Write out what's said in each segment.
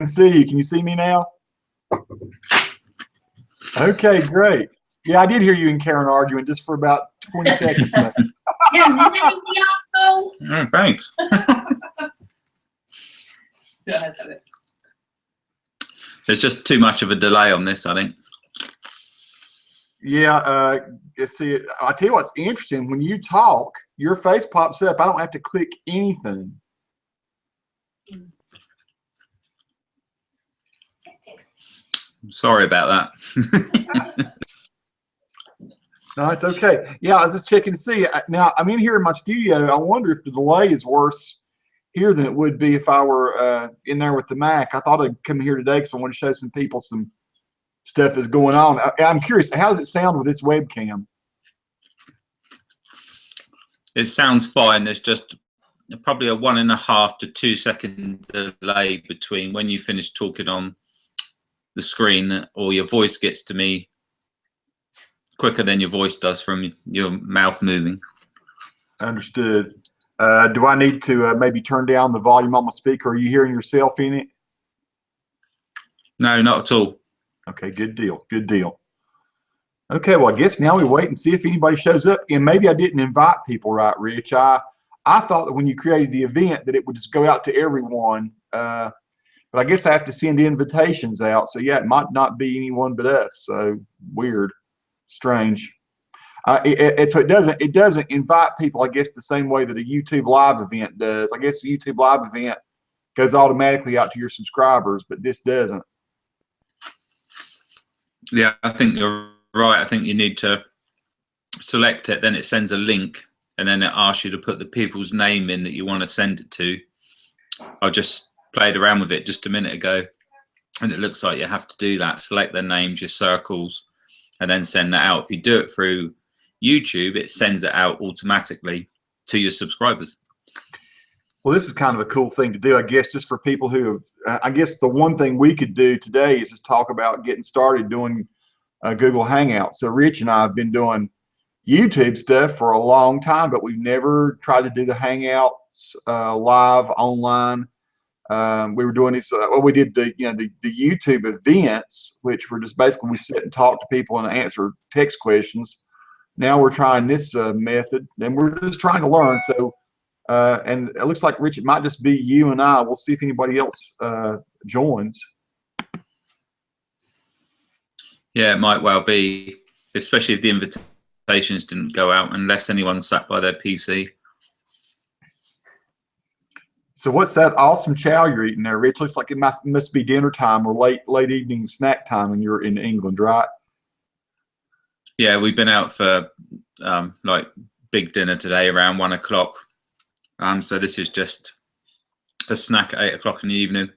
see you. Can you see me now? Okay, great. Yeah, I did hear you and Karen arguing just for about 20 seconds. Oh, thanks. There's just too much of a delay on this, I think. Yeah, see, I tell you what's interesting. When you talk, your face pops up. I don't have to click anything. Sorry about that. No, it's okay. Yeah, I was just checking to see. Now, I'm in here in my studio. I wonder if the delay is worse here than it would be if I were in there with the Mac. I thought I'd come here today because I want to show some people some stuff that's going on. I'm curious, how does it sound with this webcam? It sounds fine. There's just probably a 1.5 to 2 second delay between when you finish talking on the screen or your voice gets to me quicker than your voice does from your mouth moving. Understood. Do I need to maybe turn down the volume on my speaker? Are you hearing yourself in it? No, not at all. Okay, good deal. Good deal. Okay, well, I guess now we wait and see if anybody shows up. And maybe I didn't invite people right, Rich. I thought that when you created the event that it would just go out to everyone. But I guess I have to send invitations out. So yeah, it might not be anyone but us. So weird, strange. So it doesn't invite people, I guess, the same way that a YouTube live event does. I guess the YouTube live event goes automatically out to your subscribers, but this doesn't. Yeah, I think you're right. I think you need to select it, then it sends a link, and then it asks you to put the people's name in that you want to send it to. I just played around with it just a minute ago, and it looks like you have to do that. Select their names, your circles, and then send that out. If you do it through YouTube, it sends it out automatically to your subscribers. Well, this is kind of a cool thing to do, I guess, just for people who have, I guess the one thing we could do today is just talk about getting started doing Google Hangouts. So Rich and I have been doing YouTube stuff for a long time, but we've never tried to do the Hangouts live online. We were doing this, well, we did the YouTube events, which were just basically we sit and talk to people and answer text questions. Now we're trying this method, and we're just trying to learn. So, and it looks like, Rich, it might just be you and I. We'll see if anybody else joins. Yeah, it might well be, especially if the invitations didn't go out, unless anyone sat by their PC. So what's that awesome chow you're eating there, Rich? Looks like it must be dinner time or late evening snack time when you're in England, right? Yeah, we've been out for like big dinner today around 1 o'clock. So this is just a snack at 8 o'clock in the evening.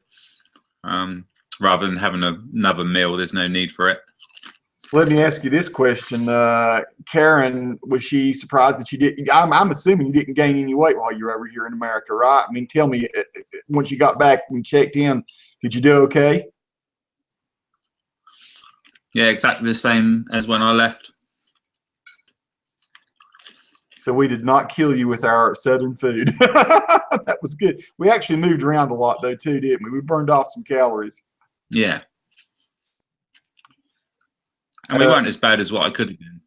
Rather than having another meal, there's no need for it. Let me ask you this question. Karen, was she surprised that you didn't, I'm assuming you didn't gain any weight while you were over here in America, right? I mean, tell me, once you got back and checked in, did you do okay? Yeah, exactly the same as when I left. So we did not kill you with our Southern food. That was good. We actually moved around a lot though too, didn't we? We burned off some calories. Yeah. And we weren't as bad as what I could have been.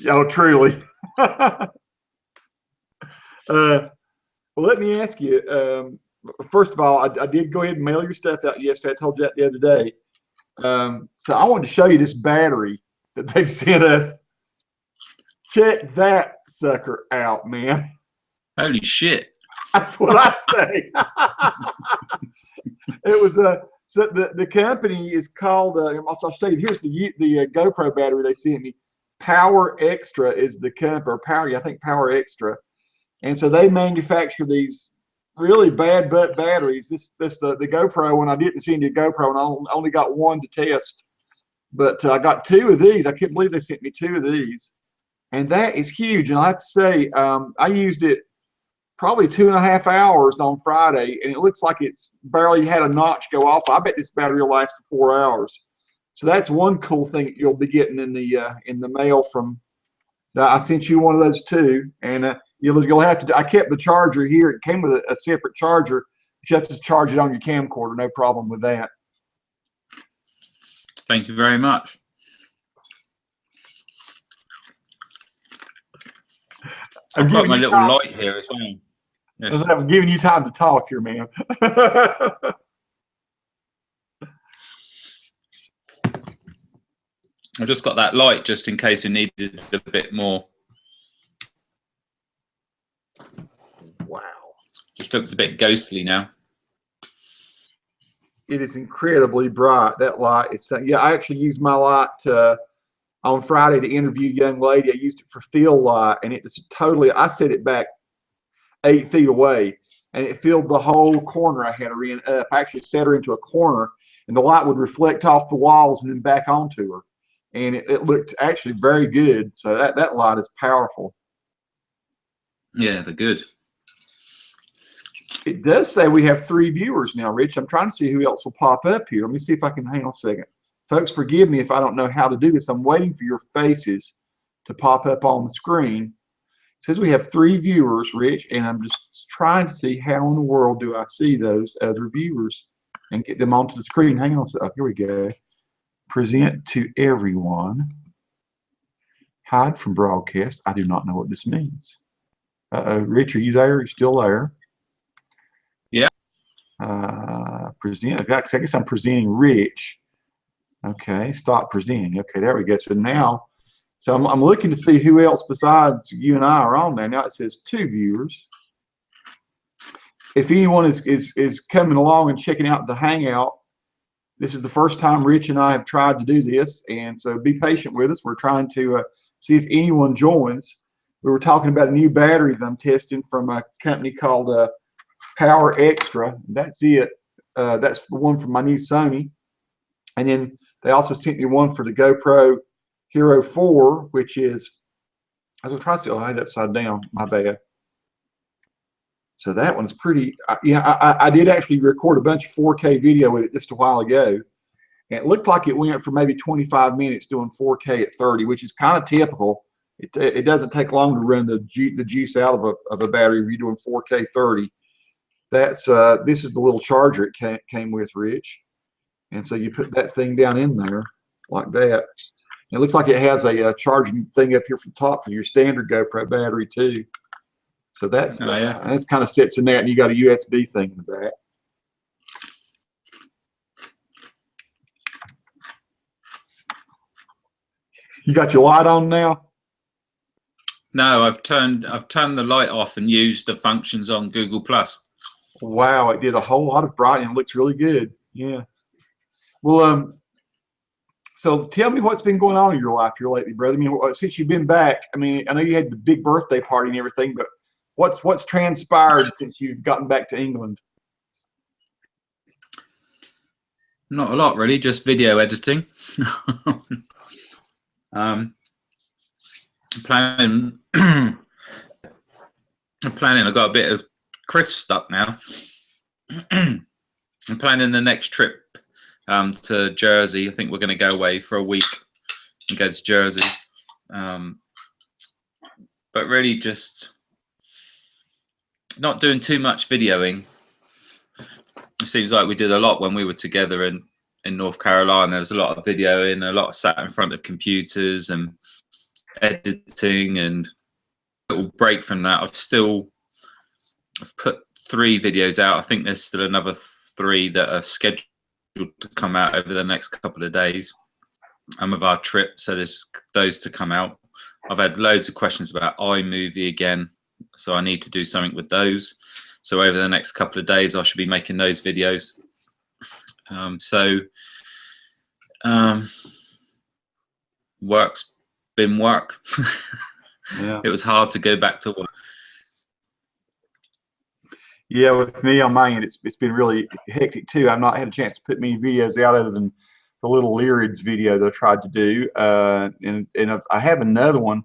Oh, truly. Well, let me ask you, first of all, I did go ahead and mail your stuff out yesterday. I told you that the other day. So I wanted to show you this battery that they've sent us. Check that sucker out, man. Holy shit. That's what I say. It was so the company is called, I'll show you, here's the GoPro battery they sent me. Power Extra is the company, or Power, I think Power Extra. And so they manufacture these really bad butt batteries. The GoPro one, I didn't see any GoPro, and I only got one to test. But I got 2 of these. I can't believe they sent me 2 of these. And that is huge. And I have to say, I used it probably 2.5 hours on Friday, and it looks like it's barely had a notch go off. I bet this battery will last for 4 hours. So that's one cool thing that you'll be getting in the mail from. I sent you one of those too, and you'll have to. I kept the charger here. It came with a separate charger, Just charge it on your camcorder, no problem with that. Thank you very much. I've got my little light here as well. Yes. I'm giving you time to talk here, man. I've just got that light just in case we needed a bit more. Wow. Just looks a bit ghostly now. It is incredibly bright, that light. Yeah, I actually used my light on Friday to interview a young lady. I used it for field light, and it just totally, I set it back 8 feet away, and it filled the whole corner I had her in up. I actually set her into a corner, and the light would reflect off the walls and then back onto her. And it looked actually very good. So that light is powerful. Yeah, they're good. It does say we have 3 viewers now, Rich. I'm trying to see who else will pop up here. Let me see if I can, hang on a second. Folks, forgive me if I don't know how to do this. I'm waiting for your faces to pop up on the screen. It says we have 3 viewers, Rich, and I'm just trying to see how in the world do I see those other viewers and get them onto the screen. Hang on a second. Oh, here we go. Present to everyone. Hide from broadcast. I do not know what this means. Rich, are you there? Are you still there? Yeah. Present. I guess I'm presenting Rich. Okay, stop presenting. Okay, there we go. So now, I'm looking to see who else besides you and I are on there. Now it says 2 viewers. If anyone is coming along and checking out the Hangout, this is the first time Rich and I have tried to do this, and so be patient with us. We're trying to see if anyone joins. We were talking about a new battery that I'm testing from a company called Power Extra. That's it. That's the one from my new Sony. And then they also sent me one for the GoPro Hero 4, which is, I was trying to see, oh, I had it upside down, my bad. So that one's pretty, I did actually record a bunch of 4K video with it just a while ago. And it looked like it went for maybe 25 minutes doing 4K at 30, which is kind of typical. It doesn't take long to run the juice out of a battery if you're doing 4K 30. That's this is the little charger it came with, Rich. And so you put that thing down in there like that. And it looks like it has a charging thing up here from the top for your standard GoPro battery too. So that's that's kind of sits in that, and you got a USB thing in the back. You got your light on now? No, I've turned the light off and used the functions on Google Plus. Wow, it did a whole lot of brightening. It looks really good. Yeah. Well, so tell me what's been going on in your life here lately, brother. I mean, since you've been back, I mean, I know you had the big birthday party and everything, but what's transpired since you've gotten back to England? Not a lot, really. Just video editing. Planning. I've got a bit of crisp stuck now. I'm planning the next trip to Jersey. I think we're going to go away for a week and go to Jersey. But really just not doing too much videoing. It seems like we did a lot when we were together in North Carolina. There was a lot of videoing, a lot of sat in front of computers and editing, and a little break from that. I've put 3 videos out. I think there's still another 3 that are scheduled to come out over the next couple of days of our trip, so there's those to come out. I've had loads of questions about iMovie again, so I need to do something with those. So over the next couple of days I should be making those videos. Work's been work. Yeah. It was hard to go back to work. Yeah, with me on my end, it's been really hectic too. I've not had a chance to put many videos out other than the little Lyrids video that I tried to do, and I have another one.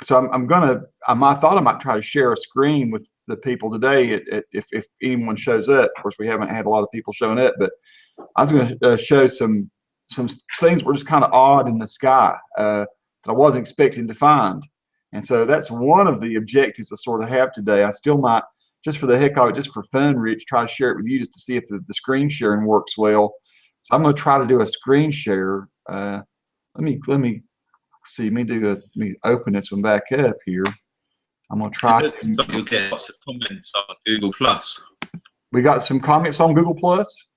So I thought I might try to share a screen with the people today if anyone shows up. Of course, we haven't had a lot of people showing up, but I was going to show some things that were just kind of odd in the sky that I wasn't expecting to find. And so that's one of the objectives I sort of have today. I still might just for the heck of it, just for fun, Rich, try to share it with you just to see if the screen sharing works well. So I'm going to try to do a screen share. Let me see. Let me open this one back up here. I'm going to try It looks like you'll get lots of comments on Google Plus. We got some comments on Google Plus.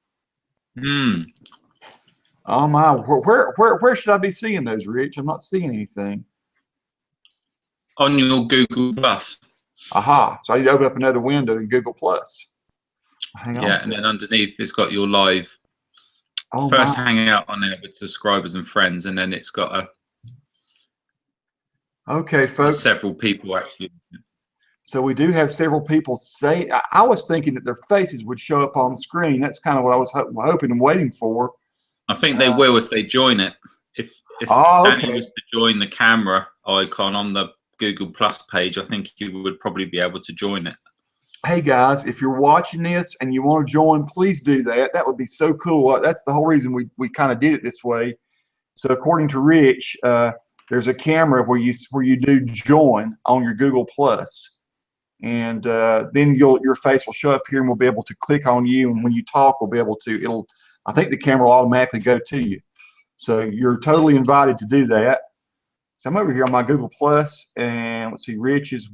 Oh my, where should I be seeing those, Rich? I'm not seeing anything. On your Google Plus. Aha, so I need to open up another window in Google Plus. Hang on. Yeah, and then underneath it's got your live. Oh, first Hangout on there with subscribers and friends, and then it's got a. Okay, folks. Several people actually. So we do have several people say. I was thinking that their faces would show up on the screen. That's kind of what I was hoping and waiting for. I think they will if they join it. If Danny was to join the camera icon on the Google Plus page, I think you would probably be able to join it. Hey guys, if you're watching this and you want to join, please do that. That would be so cool. That's the whole reason we kind of did it this way. So according to Rich, there's a camera where you do join on your Google Plus, and then your face will show up here, and we'll be able to click on you, and when you talk, we'll be able to. I think the camera will automatically go to you. So you're totally invited to do that. So I'm over here on my Google Plus, and let's see, Rich is.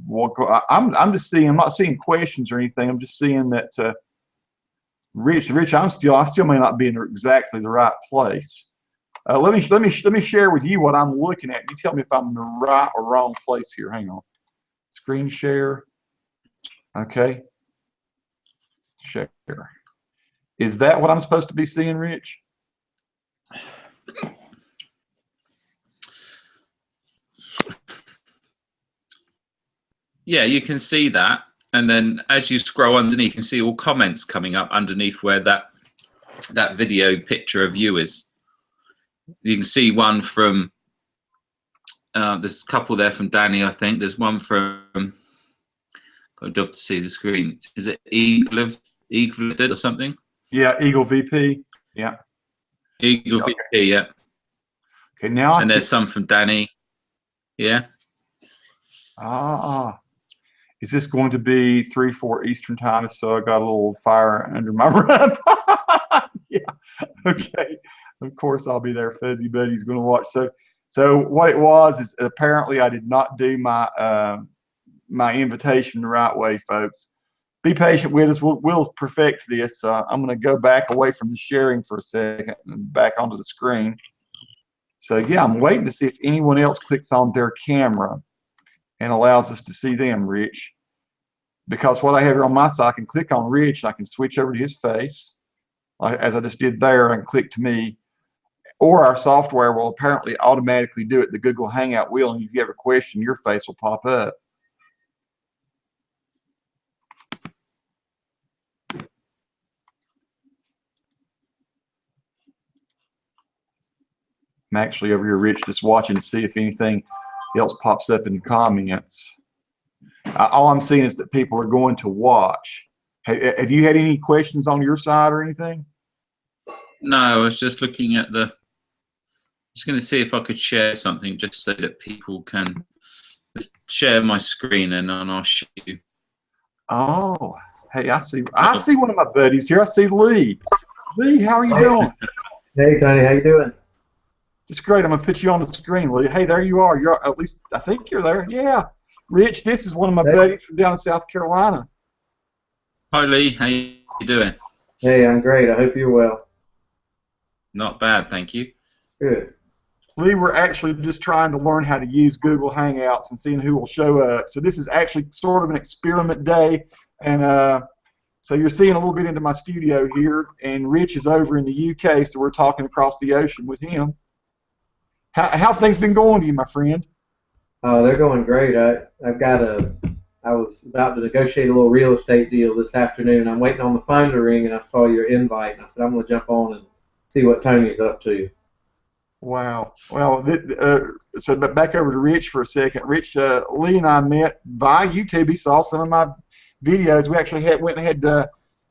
I'm just seeing. I'm not seeing questions or anything. I'm just seeing that Rich. I still may not be in exactly the right place. Let me share with you what I'm looking at. You tell me if I'm in the right or wrong place here. Hang on. Screen share. Okay. Share. Is that what I'm supposed to be seeing, Rich? Yeah, you can see that, and then as you scroll underneath, you can see all comments coming up underneath where that video picture of you is. You can see one from there's a couple there from Danny, I think. There's one from got a job to see the screen. Is it Eagle or something? Yeah, Eagle VP. Yeah. Eagle VP, yeah. Okay, now and there's some from Danny. Yeah. Is this going to be 3-4 Eastern time? So I got a little fire under my rub. Yeah. Okay. Of course I'll be there. Fuzzy Buddy's going to watch. So what it was is apparently I did not do my my invitation the right way, folks. Be patient with us. We'll perfect this. I'm going to go back away from the sharing for a second and back onto the screen. So yeah, I'm waiting to see if anyone else clicks on their camera and allows us to see them, Rich. Because what I have here on my side, I can click on Rich, and I can switch over to his face, as I just did there, and click to me. Or our software will apparently automatically do it. The Google Hangout will, and if you have a question, your face will pop up. I'm actually over here, Rich, just watching to see if anything else pops up in the comments. All I'm seeing is that people are going to watch. Have you had any questions on your side or anything? No, I was just looking at just going to see if I could share something just so that people can just share my screen, and then I'll show you. Oh, hey, I see one of my buddies here. I see Lee. Lee, how are you doing? Hey, Tony, how you doing? It's great. I'm gonna put you on the screen, Lee. Hey, there you are. You're at least I think you're there. Yeah, Rich. This is one of my buddies from down in South Carolina. Hi, Lee. How you doing? Hey, I'm great. I hope you're well. Not bad, thank you. Good. Lee, we're actually just trying to learn how to use Google Hangouts and seeing who will show up. So this is actually sort of an experiment day, and so you're seeing a little bit into my studio here, and Rich is over in the UK, so we're talking across the ocean with him. How have things been going to you, my friend? They're going great. I was about to negotiate a little real estate deal this afternoon. I'm waiting on the phone to ring, and I saw your invite, and I said I'm going to jump on and see what Tony's up to. Wow. Well, so back over to Rich for a second. Rich, Lee and I met via YouTube. He saw some of my videos. We actually went and had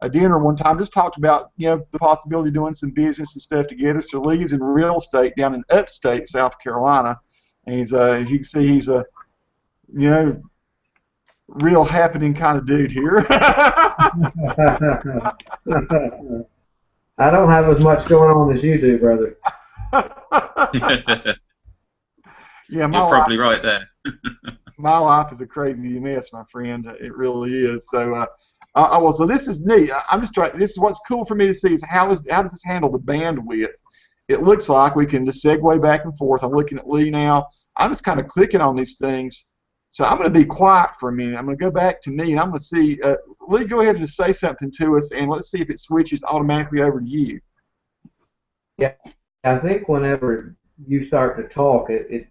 a dinner one time. Just talked about the possibility of doing some business and stuff together. So Lee's in real estate down in upstate South Carolina, and he's as you can see, he's a real happening kind of dude here. I don't have as much going on as you do, brother. Yeah, You're probably right there. My life is a crazy mess, my friend. It really is. So, well, so this is neat. I'm just trying. This is what's cool for me to see is how does this handle the bandwidth? It looks like we can just segue back and forth. I'm looking at Lee now. I'm just kind of clicking on these things. So I'm going to be quiet for a minute. I'm going to go back to me, and I'm going to see. Lee, go ahead and just say something to us, and let's see if it switches automatically over to you. Yeah, I think whenever you start to talk, it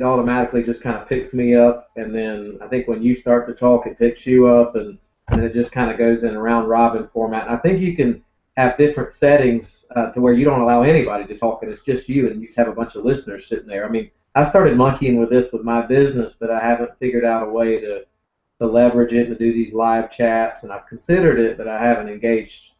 automatically just kind of picks me up, and then I think when you start to talk, it picks you up, and it just kind of goes in a round robin format. And I think you can have different settings to where you don't allow anybody to talk, and it's just you, and you just have a bunch of listeners sitting there. I mean, I started monkeying with this with my business, but I haven't figured out a way to leverage it and to do these live chats, and I've considered it, but I haven't engaged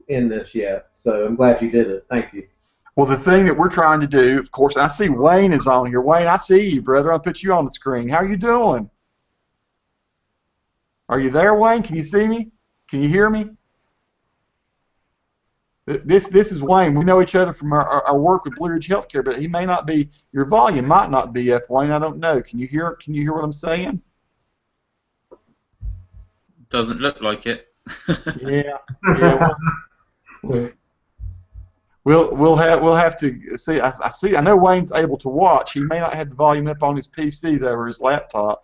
in this yet. So I'm glad you did it. Thank you. Well, the thing that we're trying to do, of course, I see Wayne is on here. Wayne, I see you, brother. I'll put you on the screen. How are you doing? Are you there, Wayne? Can you see me? Can you hear me? This is Wayne. We know each other from our work with Blue Ridge Healthcare, but he may not be. Your volume might not be up, Wayne. I don't know. Can you hear? Can you hear what I'm saying? Doesn't look like it. Yeah. We'll have to see. I see. I know Wayne's able to watch. He may not have the volume up on his PC though, or his laptop.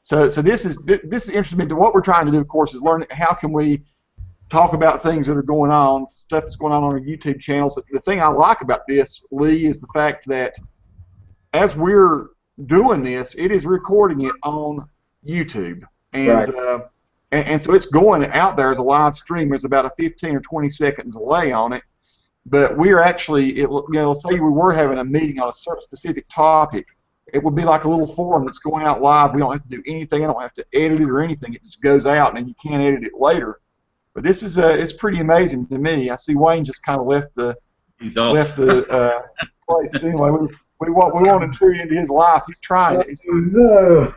So this is interesting to me. What we're trying to do, of course, is learn how can we talk about things that are going on, stuff that's going on our YouTube channels. The thing I like about this, Lee, is the fact that as we're doing this, it is recording it on YouTube, and Right. And so it's going out there as a live stream. There's about a 15 or 20-second delay on it, but we're actually, let's say we were having a meeting on a certain specific topic. It would be like a little forum that's going out live. We don't have to do anything. I don't have to edit it or anything. It just goes out, and then you can't edit it later. But this is it's pretty amazing to me. I see Wayne just kind of left the place. Anyway, we want to intrude into his life. He's trying it. So,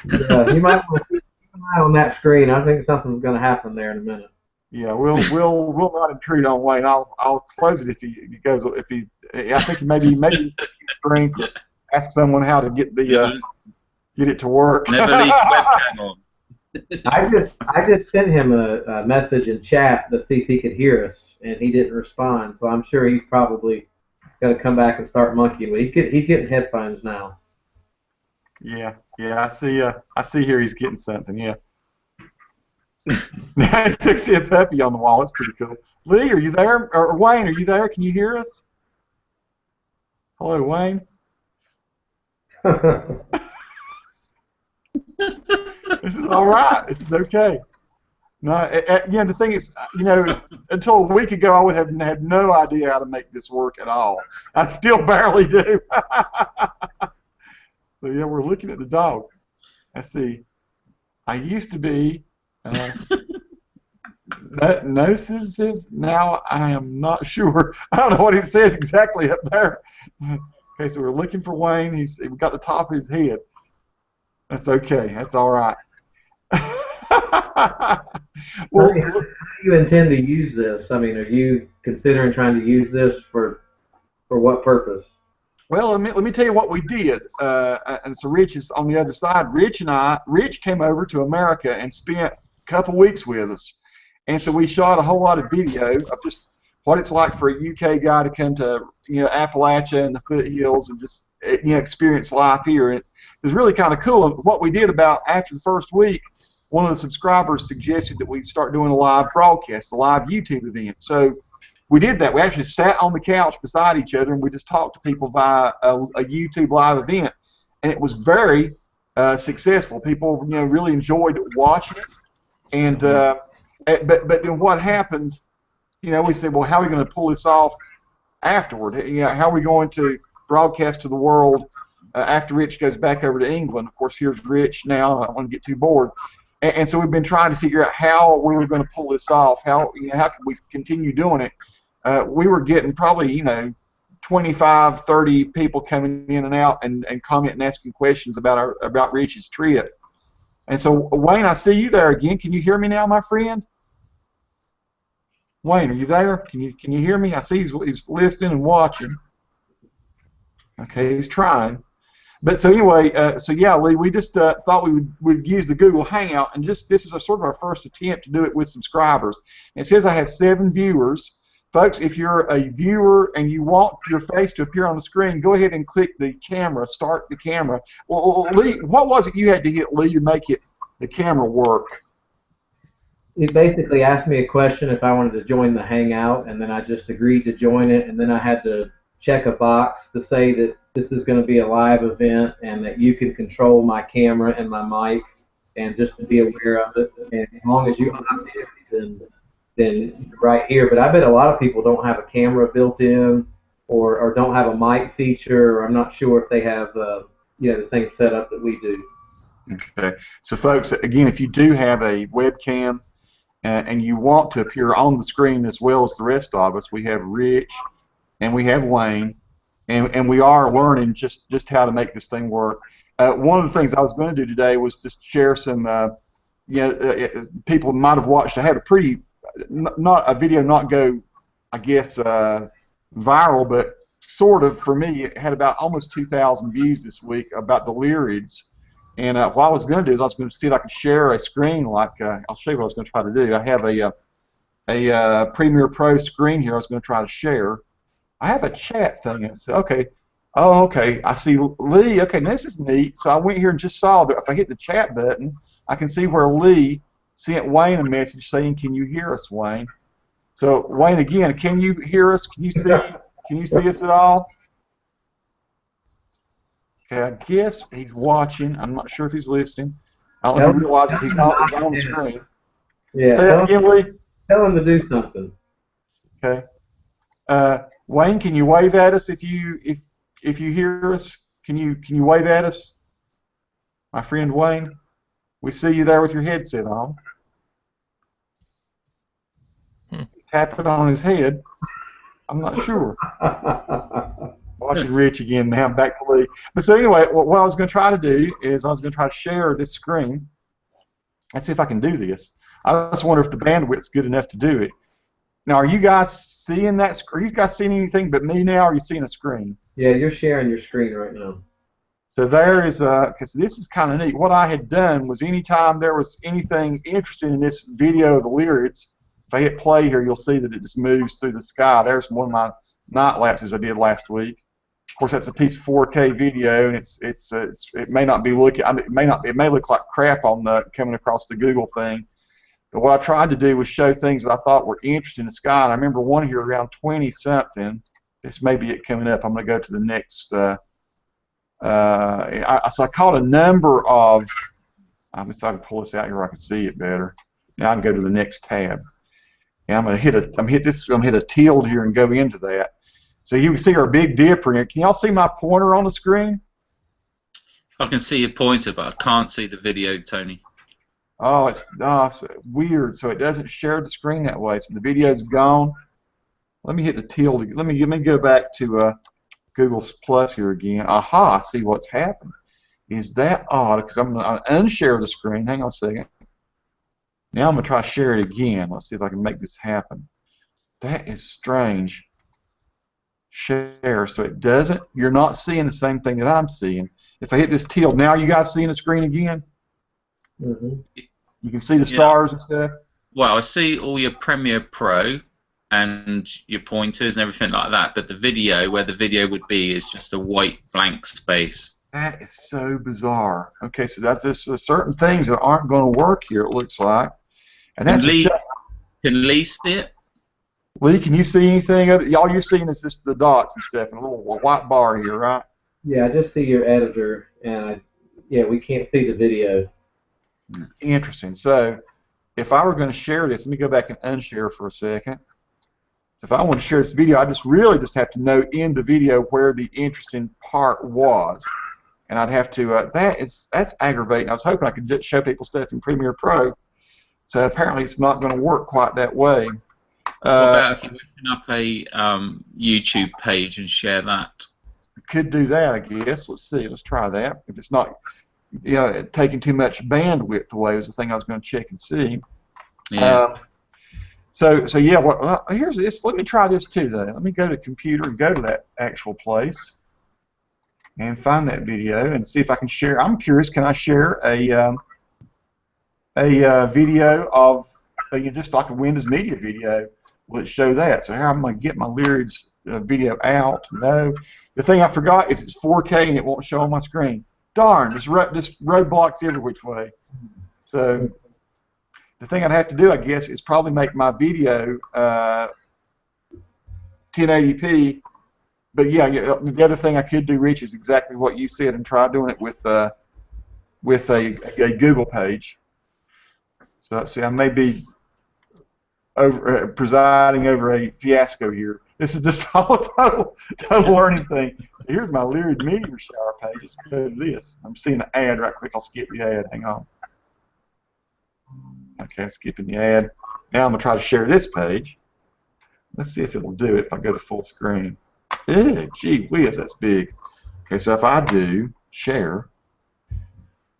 yeah, you might want to keep an eye on that screen. I think something's going to happen there in a minute. Yeah, we'll not intrude on Wayne. I'll close it if he goes. I think maybe drink or ask someone how to get it to work. Never leave webcam on. I just sent him a message in chat to see if he could hear us, and he didn't respond. So I'm sure he's probably going to come back and start monkeying. But he's getting headphones now. Yeah, I see here he's getting something. Yeah. Now he took see a puppy on the wall. That's pretty cool. Lee, are you there? Or Wayne, are you there? Can you hear us? Hello, Wayne. This is all right. This is okay. No, the thing is, until a week ago, I would have had no idea how to make this work at all. I still barely do. So yeah, we're looking at the dog. I see. I used to be nocive. Now I am not sure. I don't know what he says exactly up there. Okay, so we're looking for Wayne. We've got the top of his head. That's okay. That's all right. Well, how do you intend to use this? I mean, are you considering trying to use this for what purpose? Well, let me tell you what we did. And so Rich is on the other side. Rich came over to America and spent a couple weeks with us. And so we shot a whole lot of video of just what it's like for a UK guy to come to Appalachia and the foothills and just experience life here. And it was really kind of cool. And what we did about after the first week, one of the subscribers suggested that we start doing a live broadcast, a live YouTube event. So we did that. We actually sat on the couch beside each other and we just talked to people via a YouTube live event, and it was very successful. People really enjoyed watching it. And but then what happened? We said, well, how are we going to pull this off afterward? How are we going to broadcast to the world after Rich goes back over to England? Of course, here's Rich now. I don't want to get too bored. And so we've been trying to figure out how we were going to pull this off. How can we continue doing it? We were getting probably 25, 30 people coming in and out and commenting and asking questions about Rich's trip. And so, Wayne, I see you there again. Can you hear me now, my friend? Wayne, are you there? Can you hear me? I see he's listening and watching. Okay, he's trying. But so anyway, so yeah, Lee, we just thought we'd use the Google Hangout, and just this is a sort of our first attempt to do it with subscribers. And it says I have 7 viewers. Folks, if you're a viewer and you want your face to appear on the screen, go ahead and click the camera, start the camera. Well, Lee, what was it you had to hit, Lee, to make the camera work? It basically asked me a question if I wanted to join the Hangout, and then I just agreed to join it, and then I had to check a box to say that this is going to be a live event and that you can control my camera and my mic, and just to be aware of it. And as long as you opt in, then you're right here. But I bet a lot of people don't have a camera built in, or don't have a mic feature, or I'm not sure if they have the same setup that we do. Okay. So, folks, again, if you do have a webcam and you want to appear on the screen as well as the rest of us, we have Rich and we have Wayne, and we are learning just how to make this thing work. One of the things I was going to do today was just share some, people might have watched. I had a pretty, not a video not go, I guess, viral, but sort of, for me, it had about almost 2,000 views this week about the Lyrids. And what I was going to do is I was going to see if I could share a screen. Like I'll show you what I was going to try to do. I have a Premiere Pro screen here I was going to try to share. I have a chat thing. And so, okay. Oh, okay. I see Lee. Okay, now this is neat. So I went here and just saw that if I hit the chat button, I can see where Lee sent Wayne a message saying, "Can you hear us, Wayne?" So Wayne, again, can you hear us? Can you see? Can you see us at all? Okay, I guess he's watching. I'm not sure if he's listening. I don't know if he realizes he's on the screen. Yeah. Say that again, Lee. Tell him to do something. Okay. Wayne, can you wave at us if you hear us? Can you wave at us, my friend Wayne? We see you there with your headset on. He's tapping on his head. I'm not sure. Watching Rich again now. Back to Lee. But so anyway, what I was going to try to do is I was going to try to share this screen and see if I can do this. I just wonder if the bandwidth's good enough to do it. Now, are you guys seeing that screen? Are you guys seeing anything but me now? Or are you seeing a screen? Yeah, you're sharing your screen right now. So there is because this is kind of neat. What I had done was anytime there was anything interesting in this video of the Lyrids, if I hit play here, you'll see that it just moves through the sky. There's one of my night lapses I did last week. Of course, that's a piece of 4K video, and it may not be looking. It may look like crap on coming across the Google thing. But what I tried to do was show things that I thought were interesting in the sky. And I remember one here around 20-something. This may be it coming up. I'm going to go to the next. So I caught a number of. I'm decided to pull this out here where I can see it better. Now I can go to the next tab. And I'm going to hit a tilde here and go into that. So you can see our Big Dipper here. Can y'all see my pointer on the screen? I can see your pointer, but I can't see the video, Tony. Oh, it's weird. So it doesn't share the screen that way. So the video's gone. Let me hit the tilde. Let me go back to Google Plus here again. Aha! I see what's happened. Is that odd? Because I'm going to unshare the screen. Hang on a second. Now I'm going to try to share it again. Let's see if I can make this happen. That is strange. Share. So it doesn't. You're not seeing the same thing that I'm seeing. If I hit this tilde, now are you guys seeing the screen again? Mm-hmm. You can see the stars and stuff? Well, I see all your Premiere Pro and your pointers and everything like that, but the video, where the video would be, is just a white blank space. That is so bizarre. Okay, so there's certain things that aren't going to work here, it looks like. And that's Can Lee see it? Lee, can you see anything? All you're seeing is just the dots and stuff and a little white bar here, right? Yeah, I just see your editor, and we can't see the video. Interesting. So if I were going to share this, let me go back and unshare for a second. If I want to share this video, I really just have to note in the video where the interesting part was. And I'd have to, that's aggravating. I was hoping I could just show people stuff in Premiere Pro. So apparently it's not going to work quite that way. What about if you open up a YouTube page and share that? Could do that, I guess. Let's see. Let's try that. If it's not, taking too much bandwidth away was the thing I was going to check and see. Yeah. So yeah, well, here's this. Let me try this too, though. Let me go to computer and go to that actual place and find that video and see if I can share. I'm curious. Can I share a video of just like a Windows Media video? Will it show that? So how am I going to get my Lyrids video out? No. The thing I forgot is it's 4K and it won't show on my screen. Darn! There's roadblocks every which way. So the thing I'd have to do, I guess, is probably make my video 1080p. But yeah, the other thing I could do, Rich, is exactly what you said, and try doing it with a Google page. So let's see, I may be presiding over a fiasco here. This is just all a total learning thing. So here's my Lyrid Meteor Shower page. Let's go to this. I'm seeing the ad right quick. I'll skip the ad. Hang on. Okay, skipping the ad. Now I'm going to try to share this page. Let's see if it'll do it if I go to full screen. Gee whiz, that's big. Okay, so if I do share,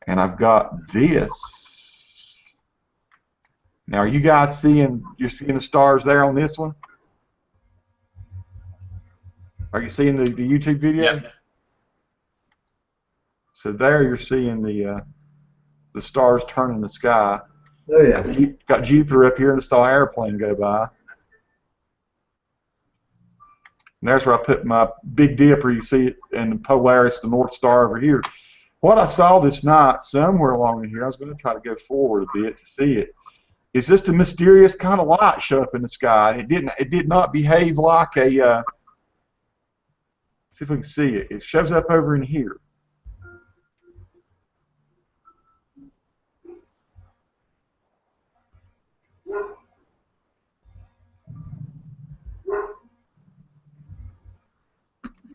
and I've got this. Now, are you guys seeing? You're seeing the stars there on this one? Are you seeing the YouTube video? Yep. So there you're seeing the stars turning the sky. Oh yeah. Got Jupiter up here and saw an airplane go by. And there's where I put my Big Dipper. You see it in the Polaris, the North Star over here. What I saw this night, somewhere along in here, I was going to try to go forward a bit to see it, is just a mysterious kind of light show up in the sky. And it did not behave like a. See if we can see it. It shows up over in here.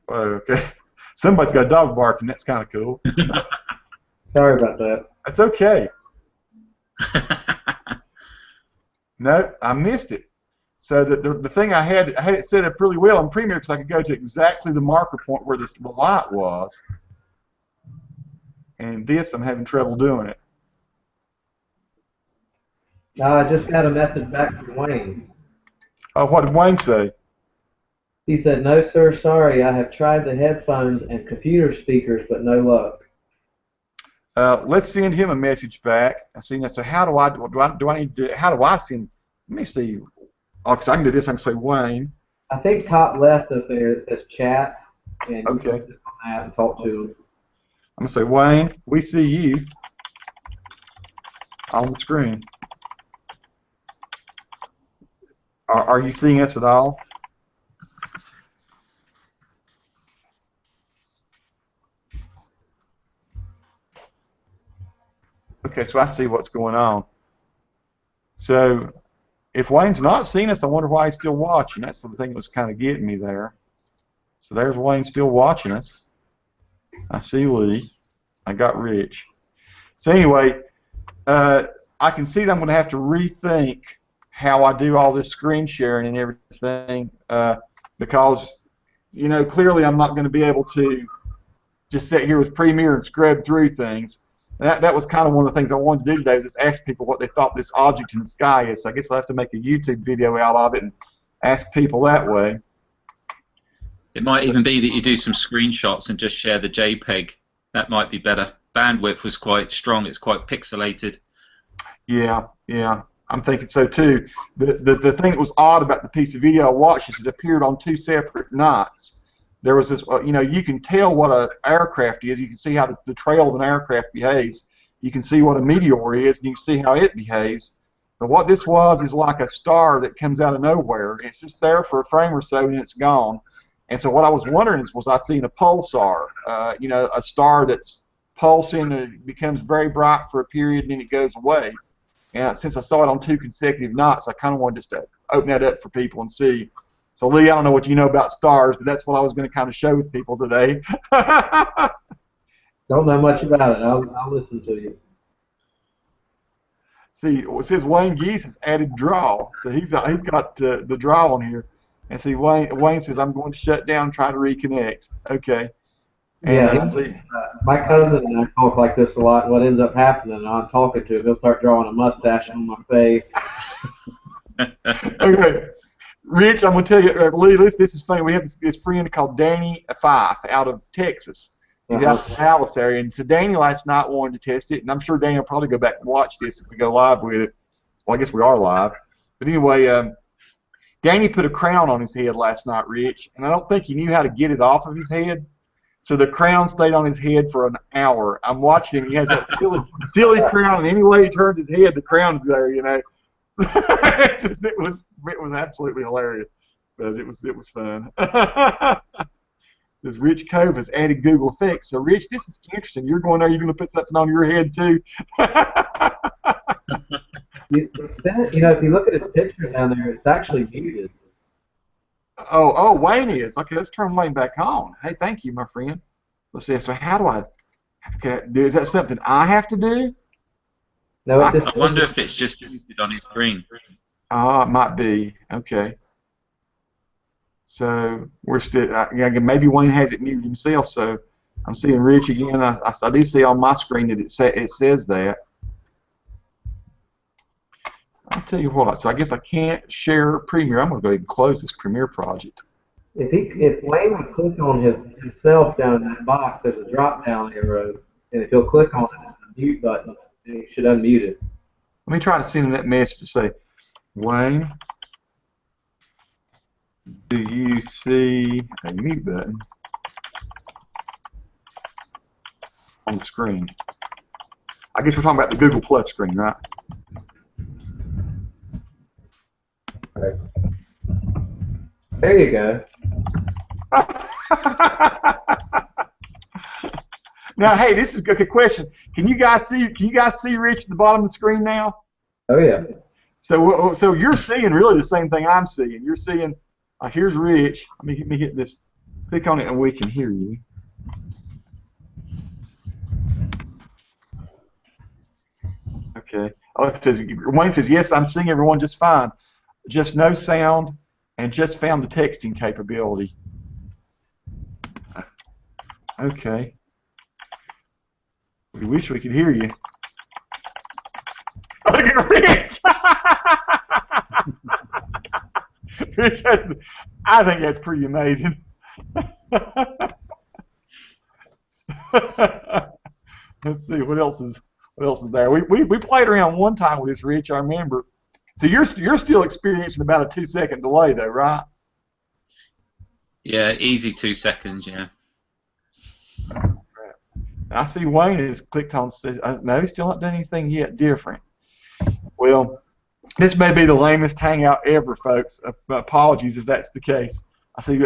Okay. Somebody's got a dog barking. That's kind of cool. Sorry about that. That's okay. No, I missed it. So the thing I had it set up really well in Premiere because I could go to exactly the marker point where the light was. And this, I'm having trouble doing it. I just got a message back from Wayne. Oh, what did Wayne say? He said, "No, sir, sorry. I have tried the headphones and computer speakers, but no luck." Let's send him a message back. I see. So how do I need to do? How do I send? Let me see. Oh, because I can do this. I can say Wayne. I think top left up there it says chat, and you Okay. can click on that and talk to him. I'm gonna say Wayne. We see you on the screen. Are you seeing us at all? Okay, so I see what's going on. So if Wayne's not seeing us, I wonder why he's still watching. That's the thing that was kind of getting me there. So there's Wayne still watching us. I see Lee. I got Rich. So anyway, I can see that I'm going to have to rethink how I do all this screen sharing and everything because, clearly I'm not going to be able to just sit here with Premiere and scrub through things. That was kind of one of the things I wanted to do today, was just ask people what they thought this object in the sky is. So I guess I'll have to make a YouTube video out of it and ask people that way. It might even be that you do some screenshots and just share the JPEG. That might be better. Bandwidth was quite strong. It's quite pixelated. Yeah. I'm thinking so too. The thing that was odd about the piece of video I watched is it appeared on two separate nights. There was this, you can tell what an aircraft is. You can see how the trail of an aircraft behaves. You can see what a meteor is, and you can see how it behaves. But what this was is like a star that comes out of nowhere. It's just there for a frame or so, and it's gone. And so what I was wondering is, was I seeing a pulsar? A star that's pulsing and it becomes very bright for a period, and then it goes away. And since I saw it on two consecutive nights, I kind of wanted just to open that up for people and see. So, Lee, I don't know what you know about stars, but that's what I was going to kind of show with people today. Don't know much about it. I'll listen to you. See, it says Wayne Geese has added draw. So he's got the draw on here. And see, Wayne says, I'm going to shut down and try to reconnect. Okay. And Yeah, see, my cousin and I talk like this a lot. What ends up happening, I'm talking to him, he'll start drawing a mustache on my face. okay, Rich, I'm gonna tell you, Lee, this is funny. We have this friend called Danny Fife out of Texas. He's out in the Dallas area, and so Danny last night wanted to test it, and I'm sure Danny will probably go back and watch this if we go live with it. Well, I guess we are live, but anyway, Danny put a crown on his head last night, Rich, and I don't think he knew how to get it off of his head. So the crown stayed on his head for an hour. I'm watching him. He has that silly crown, and any way he turns his head, the crown's there. You know, it was absolutely hilarious, but it was fun. Says Rich Cove has added Google Effects. So Rich, this is interesting. You're going there. You're going to put something on your head too. You know, if you look at his picture down there, it's actually muted. Oh, Wayne is. Okay, let's turn Wayne back on. Hey, thank you, my friend. Let's see. So how do I? Okay, is that something I have to do? No, I wonder if it's just muted on his screen. Oh, it might be. Okay. So we're still. Yeah, maybe Wayne has it muted himself. So I'm seeing Rich again. I do see on my screen that it says that. I'll tell you what. So I guess I can't share Premiere. I'm going to go ahead and close this Premiere project. If Wayne would click on himself down in that box, there's a drop-down arrow, and if he'll click on it, the mute button, then he should unmute it. Let me try to send him that message to say, Wayne, do you see a mute button on the screen? I guess we're talking about the Google Plus screen, right? Right. There you go. Now, hey, this is a good question. Can you guys see Rich at the bottom of the screen now? Oh yeah. So you're seeing really the same thing I'm seeing. You're seeing, here's Rich. Let me hit this. Click on it, and we can hear you. Okay. Oh, it says Wayne says yes. I'm seeing everyone just fine. Just no sound, and just found the texting capability. Okay. We wish we could hear you. Look at Rich! Rich has I think that's pretty amazing. Let's see what else is there. We played around one time with this, Rich. I remember. So you're still experiencing about a 2-second delay, though, right? Yeah, easy 2 seconds. Yeah. I see Wayne has clicked on. No, he's still not done anything yet different. Well, this may be the lamest hangout ever, folks. Apologies if that's the case. I see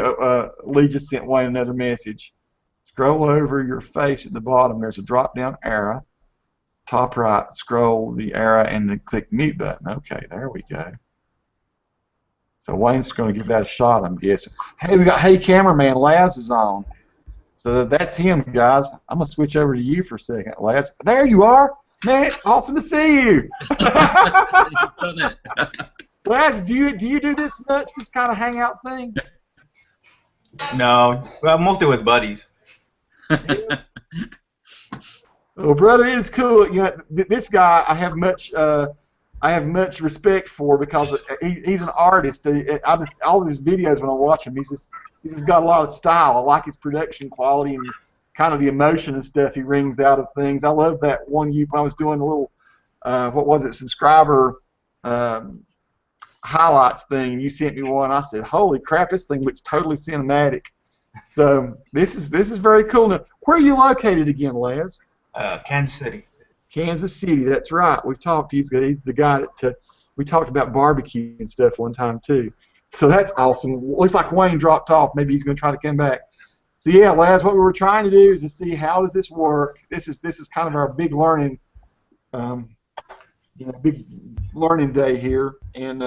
Lee just sent Wayne another message. Scroll over your face at the bottom. There's a drop-down arrow. Top right, scroll the arrow and then click the mute button. Okay, there we go. So Wayne's going to give that a shot, I'm guessing. Hey, we got cameraman Laz is on. So that's him, guys. I'm going to switch over to you for a second, Laz. There you are. Man, it's awesome to see you. You've done it. Laz, do you do this much, this kind of hangout thing? No, well, mostly with buddies. Yeah. Well, brother, it is cool. You know, this guy I have much respect for because he's an artist. All of his videos when I watch him, he's just got a lot of style. I like his production quality and kind of the emotion and stuff he wrings out of things. I love that one when I was doing a little what was it, subscriber highlights thing, and you sent me one. I said, holy crap, this thing looks totally cinematic. So this is very cool. Now, where are you located again, Laz? Kansas City. Kansas City, that's right. We've talked. He's the guy that we talked about barbecue and stuff one time too. So that's awesome. Looks like Wayne dropped off. Maybe he's going to try to come back. So yeah, Laz, what we were trying to do is to see how does this work. This is kind of our big learning, big learning day here, and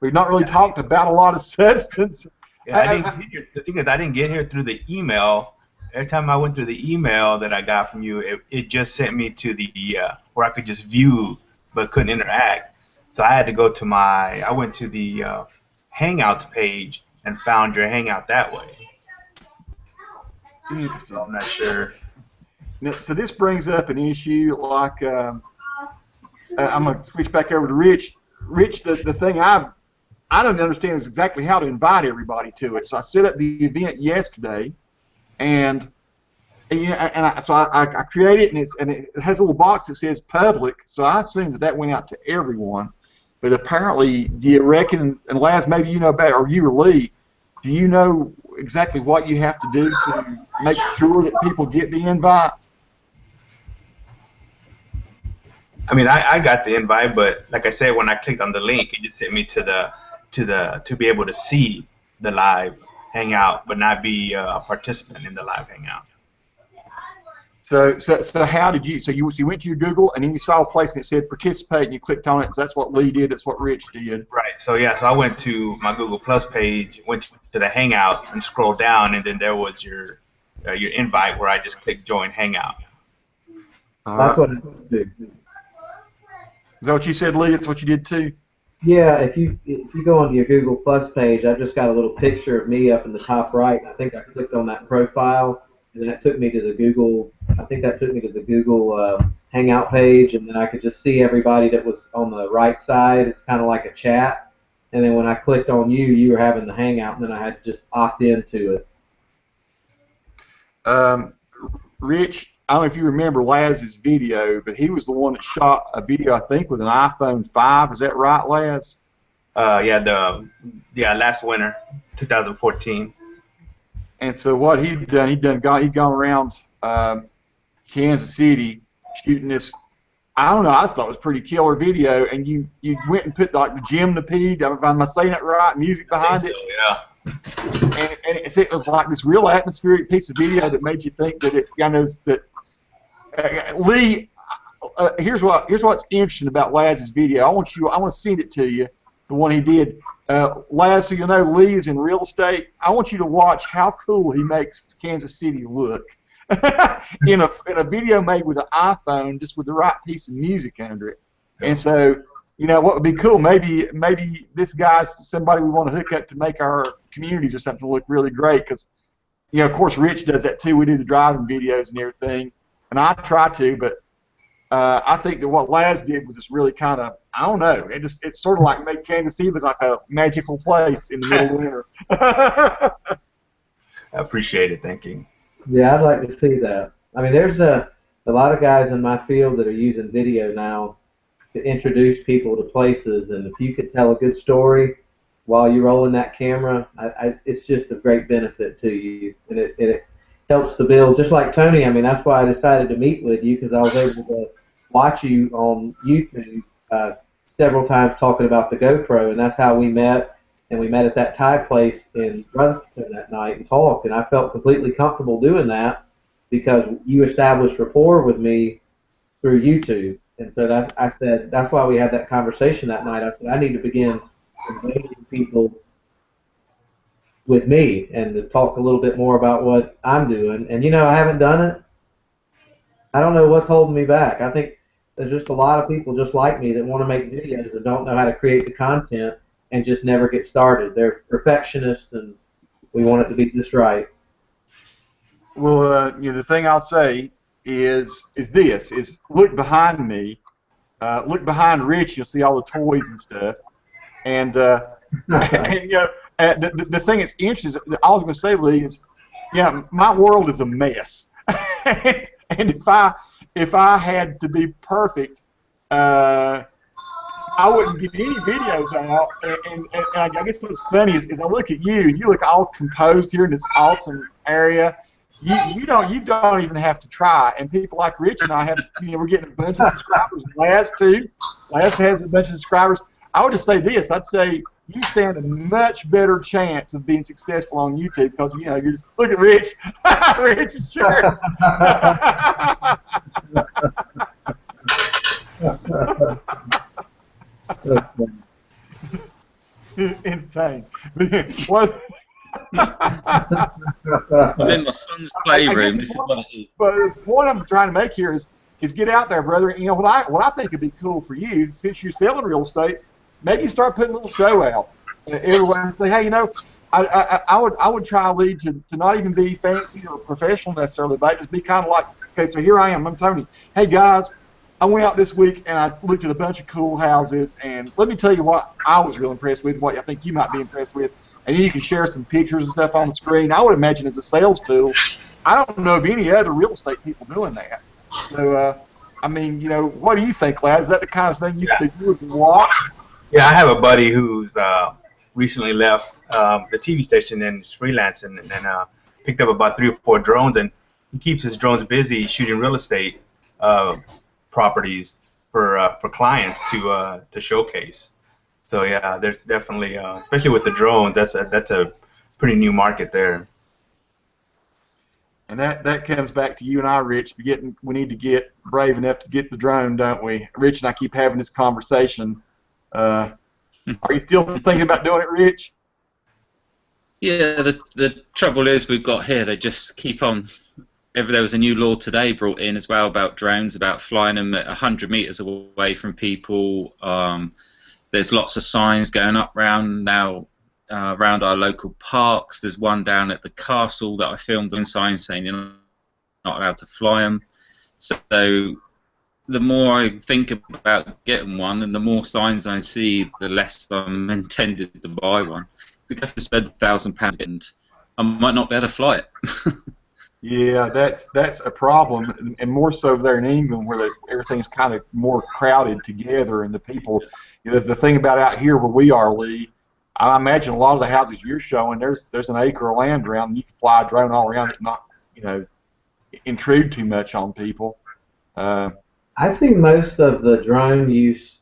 we've not really talked about a lot of substance. Yeah, the thing is, I didn't get here through the email. Every time I went through the email that I got from you, it just sent me to the where I could just view but couldn't interact. So I had to go to I went to the Hangouts page and found your Hangout that way. So I'm not sure. Now, so this brings up an issue like I'm going to switch back over to Rich. Rich, the thing I don't understand is exactly how to invite everybody to it. So I set up the event yesterday, and I create it, and it has a little box that says public. So I assume that went out to everyone. But apparently, do you reckon, and Laz, maybe you know better, or you or Lee, do you know exactly what you have to do to make sure that people get the invite? I mean, I got the invite, but like I said, when I clicked on the link, it just sent me to be able to see the live hangout, but not be a participant in the live hangout. So how did you? So you went to your Google, and then you saw a place and it said participate, and you clicked on it. So that's what Lee did. That's what Rich did. Right. So yeah. So I went to my Google Plus page, went to the Hangouts, and scrolled down, and then there was your invite where I just clicked join Hangout. That's what I do. Is that what you said, Lee? That's what you did too? Yeah, if you go onto your Google Plus page, I've just got a little picture of me up in the top right. I think I clicked on that profile, and then that took me to the Google. I think that took me to the Google Hangout page, and then I could just see everybody that was on the right side. It's kind of like a chat, and then when I clicked on you, you were having the Hangout, and then I had to just opt into it. Rich, I don't know if you remember Laz's video, but he was the one that shot a video, I think, with an iPhone 5. Is that right, Laz? Last winter, 2014. And so what he'd gone around Kansas City shooting this. I don't know. I just thought it was a pretty killer video, and you went and put like the Jim the P. Am I saying that right? Music behind it. Yeah. And it was like this real atmospheric piece of video that made you think that Lee, here's what's interesting about Laz's video. I want to send it to you, the one he did. Laz, so you know Lee is in real estate. I want you to watch how cool he makes Kansas City look in a video made with an iPhone, just with the right piece of music under it. And so, what would be cool? Maybe this guy's somebody we want to hook up to make our communities or something look really great. Because, of course, Rich does that too. We do the driving videos and everything. And I try to, but I think that what Laz did was just really kind of, I don't know, it's sort of like made Kansas City look like a magical place in the middle of winter. I appreciate it, thank you. Yeah, I'd like to see that. I mean, there's a lot of guys in my field that are using video now to introduce people to places, and if you could tell a good story while you're rolling that camera, it's just a great benefit to you, and it helps to build, just like Tony. I mean, that's why I decided to meet with you, because I was able to watch you on YouTube several times talking about the GoPro, and that's how we met. And we met at that Thai place in Brotherton that night and talked, and I felt completely comfortable doing that because you established rapport with me through YouTube. And so I said that's why we had that conversation that night. I said I need to begin engaging people with me and to talk a little bit more about what I'm doing. And I haven't done it. I don't know what's holding me back. I think there's just a lot of people just like me that want to make videos and don't know how to create the content and just never get started. They're perfectionists, and we want it to be just right. Well, the thing I'll say is look behind me, look behind Rich. You'll see all the toys and stuff, and the thing that's interesting is, all I was going to say, Lee, is my world is a mess, and if I had to be perfect, I wouldn't get any videos out, and I guess what's funny is I look at you, and you look all composed here in this awesome area. You don't even have to try, and people like Rich and I have, we're getting a bunch of subscribers. Laz too. Laz has a bunch of subscribers. I would just say this. I'd say you stand a much better chance of being successful on YouTube because you're just look at Rich. Rich is sure. Insane. What? I'm in my son's playroom. This is what it is. But the point I'm trying to make here is get out there, brother. What I think would be cool for you, since you're selling real estate, maybe start putting a little show out everywhere and say, hey, I would try, Lee, to not even be fancy or professional necessarily, but just be kind of like, okay, so here I am, I'm Tony. Hey guys, I went out this week and I looked at a bunch of cool houses, and let me tell you what I was real impressed with, what I think you might be impressed with, and then you can share some pictures and stuff on the screen. I would imagine as a sales tool, I don't know of any other real estate people doing that. So, I mean, you know, what do you think, Lad? Is that the kind of thing Yeah. that you would watch? Yeah, I have a buddy who's recently left the TV station and is freelancing, and then picked up about 3 or 4 drones, and he keeps his drones busy shooting real estate properties for clients to showcase. So yeah, there's definitely, especially with the drones, that's a pretty new market there. And that comes back to you and I, Rich. We need to get brave enough to get the drone, don't we? Rich and I keep having this conversation. Are you still thinking about doing it, Rich? Yeah, the trouble is we've got here, they just keep on. There was a new law today brought in as well about drones, about flying them at 100 meters away from people. There's lots of signs going up around now around our local parks. There's one down at the castle that I filmed on sign saying you're not allowed to fly them. So the more I think about getting one, and the more signs I see, the less I'm intended to buy one. So if I have to spend £1,000, and I might not be able to fly it. Yeah, that's a problem, and more so there in England, where everything's kind of more crowded together, and the people. You know, the thing about out here where we are, Lee, I imagine a lot of the houses you're showing, there's an acre of land around, and you can fly a drone all around it, and not intrude too much on people. I see most of the drone use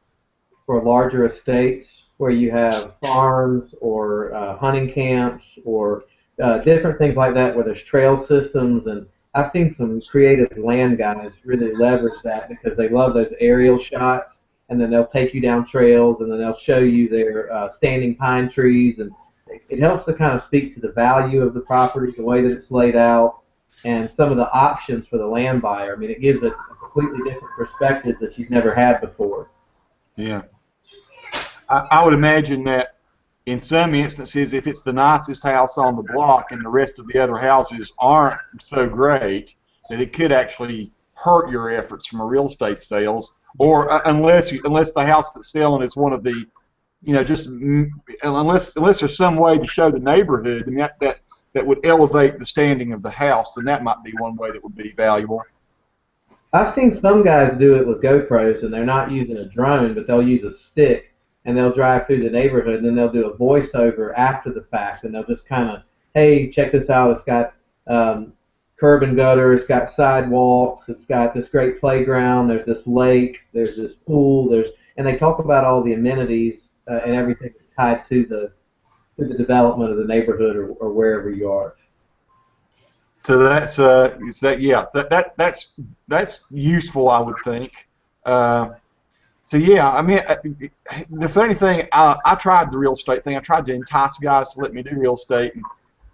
for larger estates where you have farms or hunting camps or different things like that where there's trail systems, and I've seen some creative land guys really leverage that because they love those aerial shots, and then they'll take you down trails, and then they'll show you their standing pine trees, and it helps to kind of speak to the value of the property, the way that it's laid out, and some of the options for the land buyer. I mean, it gives a completely different perspective that you've never had before. Yeah. I would imagine that in some instances, if it's the nicest house on the block and the rest of the other houses aren't so great, that it could actually hurt your efforts from a real estate sales, or unless the house that's selling is one of the, unless there's some way to show the neighborhood, and that would elevate the standing of the house, then that might be one way that would be valuable. I've seen some guys do it with GoPros, and they're not using a drone, but they'll use a stick, and they'll drive through the neighborhood, and then they'll do a voiceover after the fact, and they'll just kind of, hey, check this out, it's got curb and gutter, it's got sidewalks, it's got this great playground, there's this lake, there's this pool, and they talk about all the amenities and everything that's tied to the development of the neighborhood or wherever you are. So that's that's useful, I would think. So yeah, I mean, the funny thing, I tried the real estate thing. I tried to entice guys to let me do real estate, and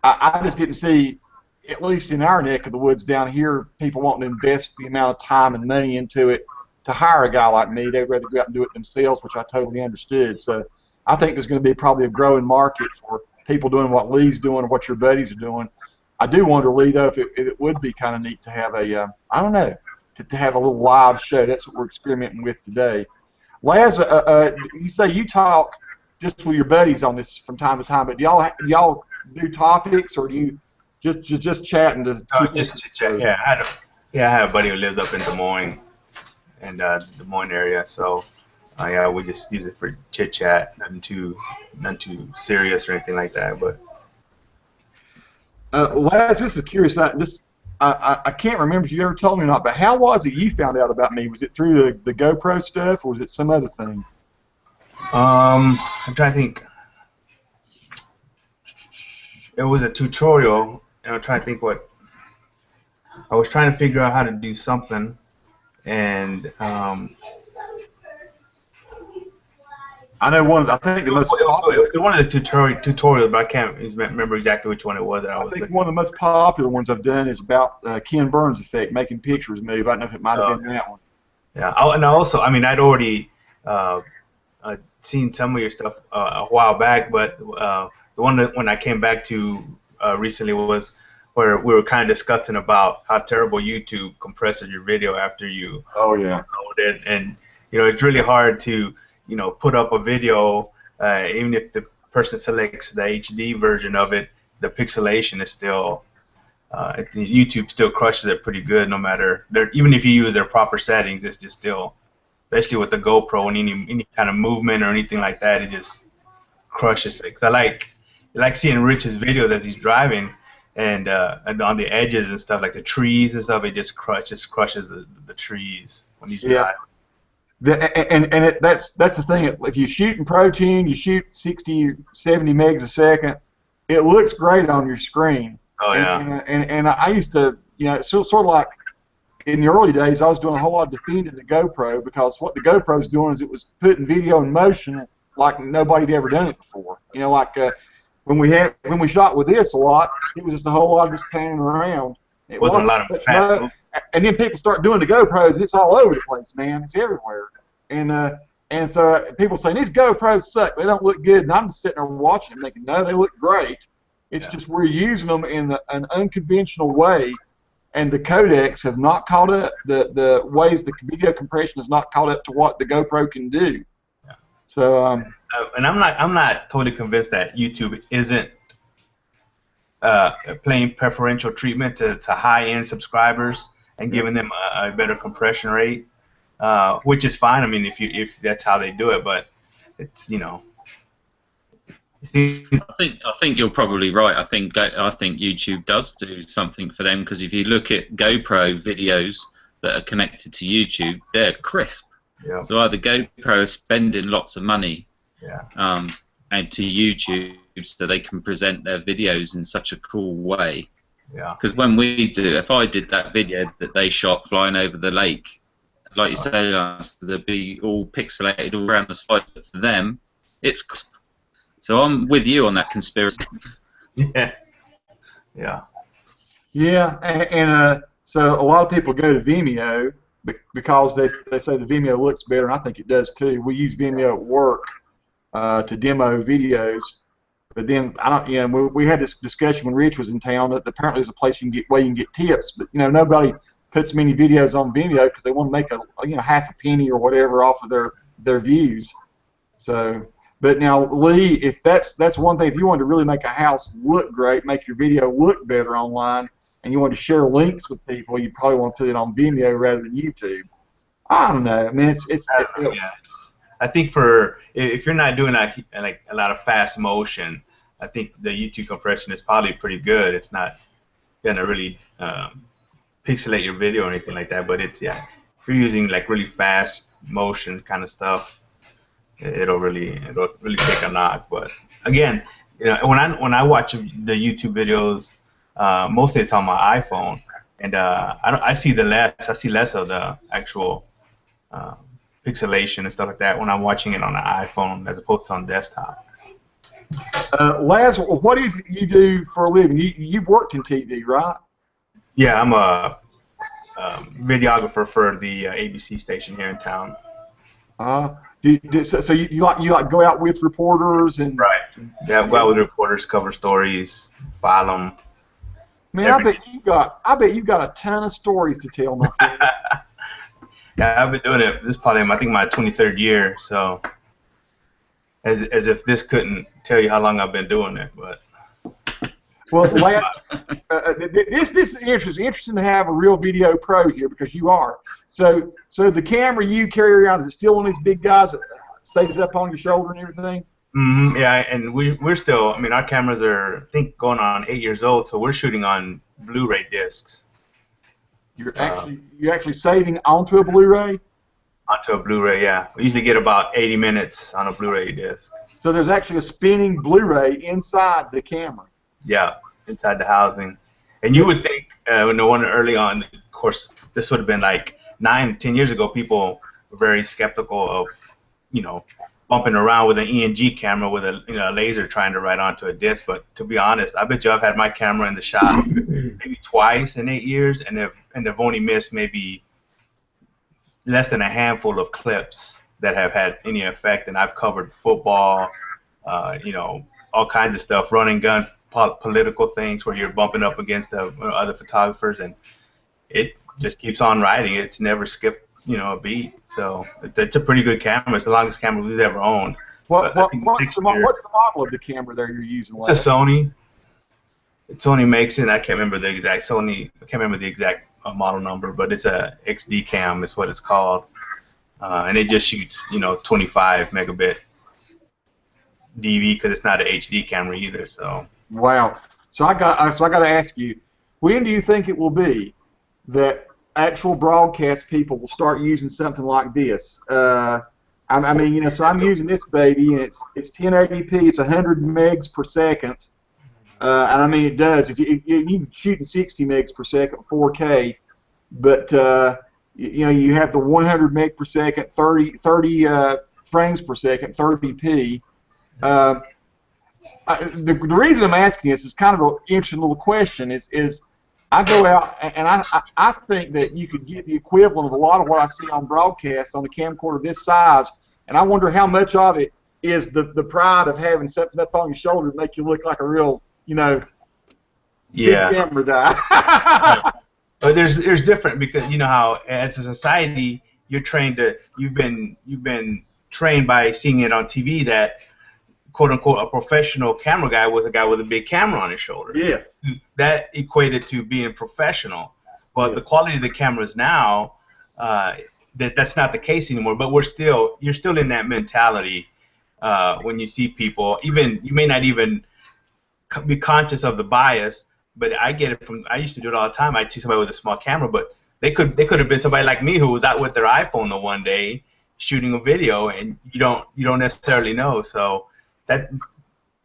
I just didn't see, at least in our neck of the woods down here, people wanting to invest the amount of time and money into it to hire a guy like me. They'd rather go out and do it themselves, which I totally understood. So I think there's going to be probably a growing market for people doing what Lee's doing or what your buddies are doing. I do wonder, Lee, though, if it would be kind of neat to have a, I don't know, to have a little live show. That's what we're experimenting with today. Laz, you say you talk just with your buddies on this from time to time, but do y'all do topics, or do you just chatting to? Just to chat. Yeah, I have a buddy who lives up in Des Moines, and Des Moines area. So, yeah, we just use it for chit chat, nothing too serious or anything like that. But Laz, this is curious. I can't remember if you ever told me or not, but how was it you found out about me? Was it through the GoPro stuff, or was it some other thing? I'm trying to think. It was a tutorial, and I'm trying to think what. I was trying to figure out how to do something, and I know one. I think the most popular. It was one of the tutorials, but I can't remember exactly which one it was. I think one of the most popular ones I've done is about Ken Burns' effect, making pictures move. I don't know if it might have been that one. Yeah, and also, I mean, I'd already seen some of your stuff a while back, but The one that when I came back to recently was where we were kind of discussing about how terrible YouTube compresses your video after you Oh yeah. upload it, and it's really hard to put up a video even if the person selects the HD version of it, the pixelation is still YouTube still crushes it pretty good no matter even if you use their proper settings, it's just still, especially with the GoPro and any kind of movement or anything like that, it just crushes it. 'Cause I like seeing Rich's videos as he's driving, and on the edges and stuff, like the trees and stuff, it just crushes the trees when he's driving. That's the thing. If you shoot in protein, you shoot 60, 70 megs a second, it looks great on your screen. Oh yeah. And I used to, it's sort of like in the early days, I was doing a whole lot of defending the GoPro, because what the GoPro's doing is it was putting video in motion like nobody'd ever done it before. When we shot with this a lot, it was just a whole lot of just panning around. It wasn't a lot of fast movement. And then people start doing the GoPros, and it's all over the place, man. It's everywhere. And so people saying these GoPros suck. They don't look good. And I'm just sitting there watching them, thinking, no, they look great. It's just we're using them in an unconventional way, and the codecs have not caught up. The ways the video compression has not caught up to what the GoPro can do. Yeah. So. And I'm not totally convinced that YouTube isn't playing preferential treatment to high-end subscribers and giving them a better compression rate, which is fine. I mean, if that's how they do it, but it's I think you're probably right. I think YouTube does do something for them, because if you look at GoPro videos that are connected to YouTube, they're crisp. Yeah. So either GoPro is spending lots of money, and to YouTube, so they can present their videos in such a cool way. Yeah. Because when we do, if I did that video that they shot flying over the lake, like you say, they'd be all pixelated all around the side. But for them, it's crisp. So I'm with you on that conspiracy. Yeah. Yeah. Yeah, and so a lot of people go to Vimeo because they say the Vimeo looks better, and I think it does too. We use Vimeo at work to demo videos, but then we had this discussion when Rich was in town that apparently there's a place you can get tips, but nobody puts many videos on Vimeo because they want to make a half a penny or whatever off of their views. So. But now, Lee, if that's one thing, if you want to really make a house look great, make your video look better online, and you want to share links with people, you probably want to put it on Vimeo rather than YouTube. I don't know. I mean, I think if you're not doing like a lot of fast motion, I think the YouTube compression is probably pretty good. It's not gonna really pixelate your video or anything like that. But if you're using like really fast motion kind of stuff, it'll really take a knock. But again, when I watch the YouTube videos, mostly it's on my iPhone, and I see less of the actual pixelation and stuff like that when I'm watching it on an iPhone as opposed to on desktop. Laz, what is it you do for a living? You've worked in TV, right? Yeah, I'm a videographer for the ABC station here in town. So you like go out with reporters and right? Yeah, go out with reporters, cover stories, file them. Man, I bet you got a ton of stories to tell, my friend. Yeah, I've been doing it. This is probably I think my 23rd year. So as if this couldn't tell you how long I've been doing it, but. Well, this is interesting to have a real video pro here, because you are. So the camera you carry around, is it still one of these big guys that stays up on your shoulder and everything? Mm-hmm, yeah, and we're still. I mean, our cameras are, I think, going on 8 years old, so we're shooting on Blu-ray discs. You're actually saving onto a Blu-ray? Onto a Blu-ray, yeah. We usually get about 80 minutes on a Blu-ray disc. So there's actually a spinning Blu-ray inside the camera. Yeah, inside the housing. And you would think, no one early on, of course, this would have been like 9, 10 years ago, people were very skeptical of, bumping around with an E&G camera with a laser trying to write onto a disc. But to be honest, I bet you I've had my camera in the shop maybe twice in 8 years, and have only missed maybe less than a handful of clips that have had any effect. And I've covered football, all kinds of stuff, running gun, political things where you're bumping up against the other photographers, and it just keeps on riding. It's never skipped, a beat. So it's a pretty good camera. It's the longest camera we've ever owned. What's the model of the camera there you're using? It's a Sony. Sony makes it. I can't remember the exact Sony. I can't remember the exact model number, but it's a XD cam is what it's called, and it just shoots 25 megabit DV because it's not an HD camera either. So wow. So I got to ask you, when do you think it will be that actual broadcast people will start using something like this? I mean, so I'm using this baby, and it's 1080p. It's 100 megs per second, and I mean it does. If you can shoot in 60 megs per second, 4K, but you have the 100 meg per second, 30 frames per second, 30p. The reason I'm asking this is kind of an interesting little question. Is I go out and I think that you could get the equivalent of a lot of what I see on broadcast on a camcorder this size, and I wonder how much of it is the pride of having something up on your shoulder to make you look like a real, big camera guy. But there's different, because how as a society you've been trained by seeing it on TV that quote unquote a professional camera guy was a guy with a big camera on his shoulder. Yes. That equated to being professional. But the quality of the cameras now, that's not the case anymore. But you're still in that mentality when you see people. Even you may not even be conscious of the bias, but I get it I used to do it all the time. I'd see somebody with a small camera, but they could have been somebody like me who was out with their iPhone the one day shooting a video, and you don't necessarily know. So that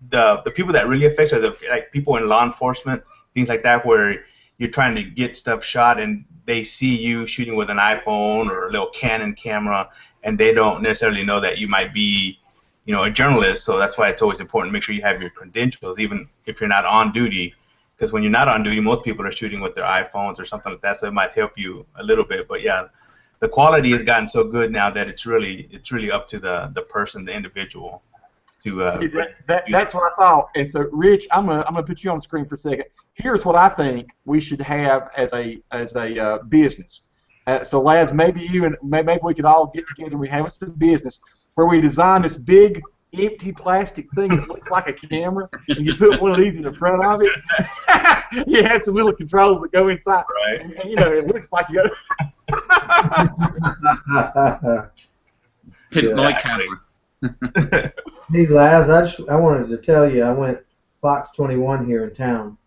the people that really affect are like people in law enforcement, things like that, where you're trying to get stuff shot and they see you shooting with an iPhone or a little Canon camera, and they don't necessarily know that you might be, a journalist. So that's why it's always important to make sure you have your credentials, even if you're not on duty, because when you're not on duty, most people are shooting with their iPhones or something like that, so it might help you a little bit. But yeah, the quality has gotten so good now that it's really up to the person, the individual. That's what I thought. And so, Rich, I'm gonna put you on the screen for a second. Here's what I think we should have as a business. So, lads, maybe we could all get together and we have a business where we design this big empty plastic thing that looks like a camera, and you put one of these in the front of it. You have some little controls that go inside, right? And it looks like you got Pit light camera. Hey, Laz, I wanted to tell you, I went Fox 21 here in town.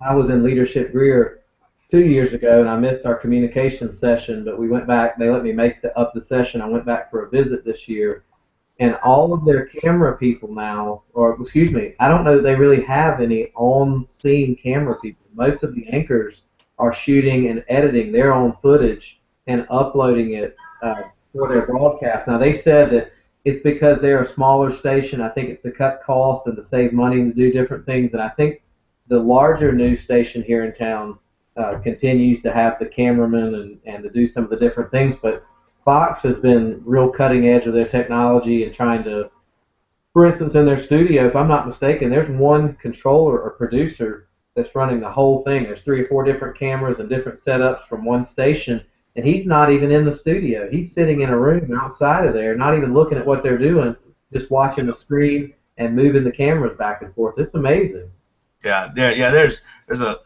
I was in Leadership Greer 2 years ago, and I missed our communication session, but we went back. They let me make up the session. I went back for a visit this year, and all of their camera people now, or excuse me, I don't know that they really have any on-scene camera people. Most of the anchors are shooting and editing their own footage and uploading it for their broadcast. Now, they said that it's because they're a smaller station. I think it's to cut costs and to save money and to do different things. And I think the larger news station here in town continues to have the cameraman and to do some of the different things. But Fox has been real cutting edge of their technology and trying to, for instance, in their studio, if I'm not mistaken, there's one controller or producer that's running the whole thing. There's 3 or 4 different cameras and different setups from one station. And he's not even in the studio. He's sitting in a room outside of there, not even looking at what they're doing, just watching the screen and moving the cameras back and forth. It's amazing. Yeah, there's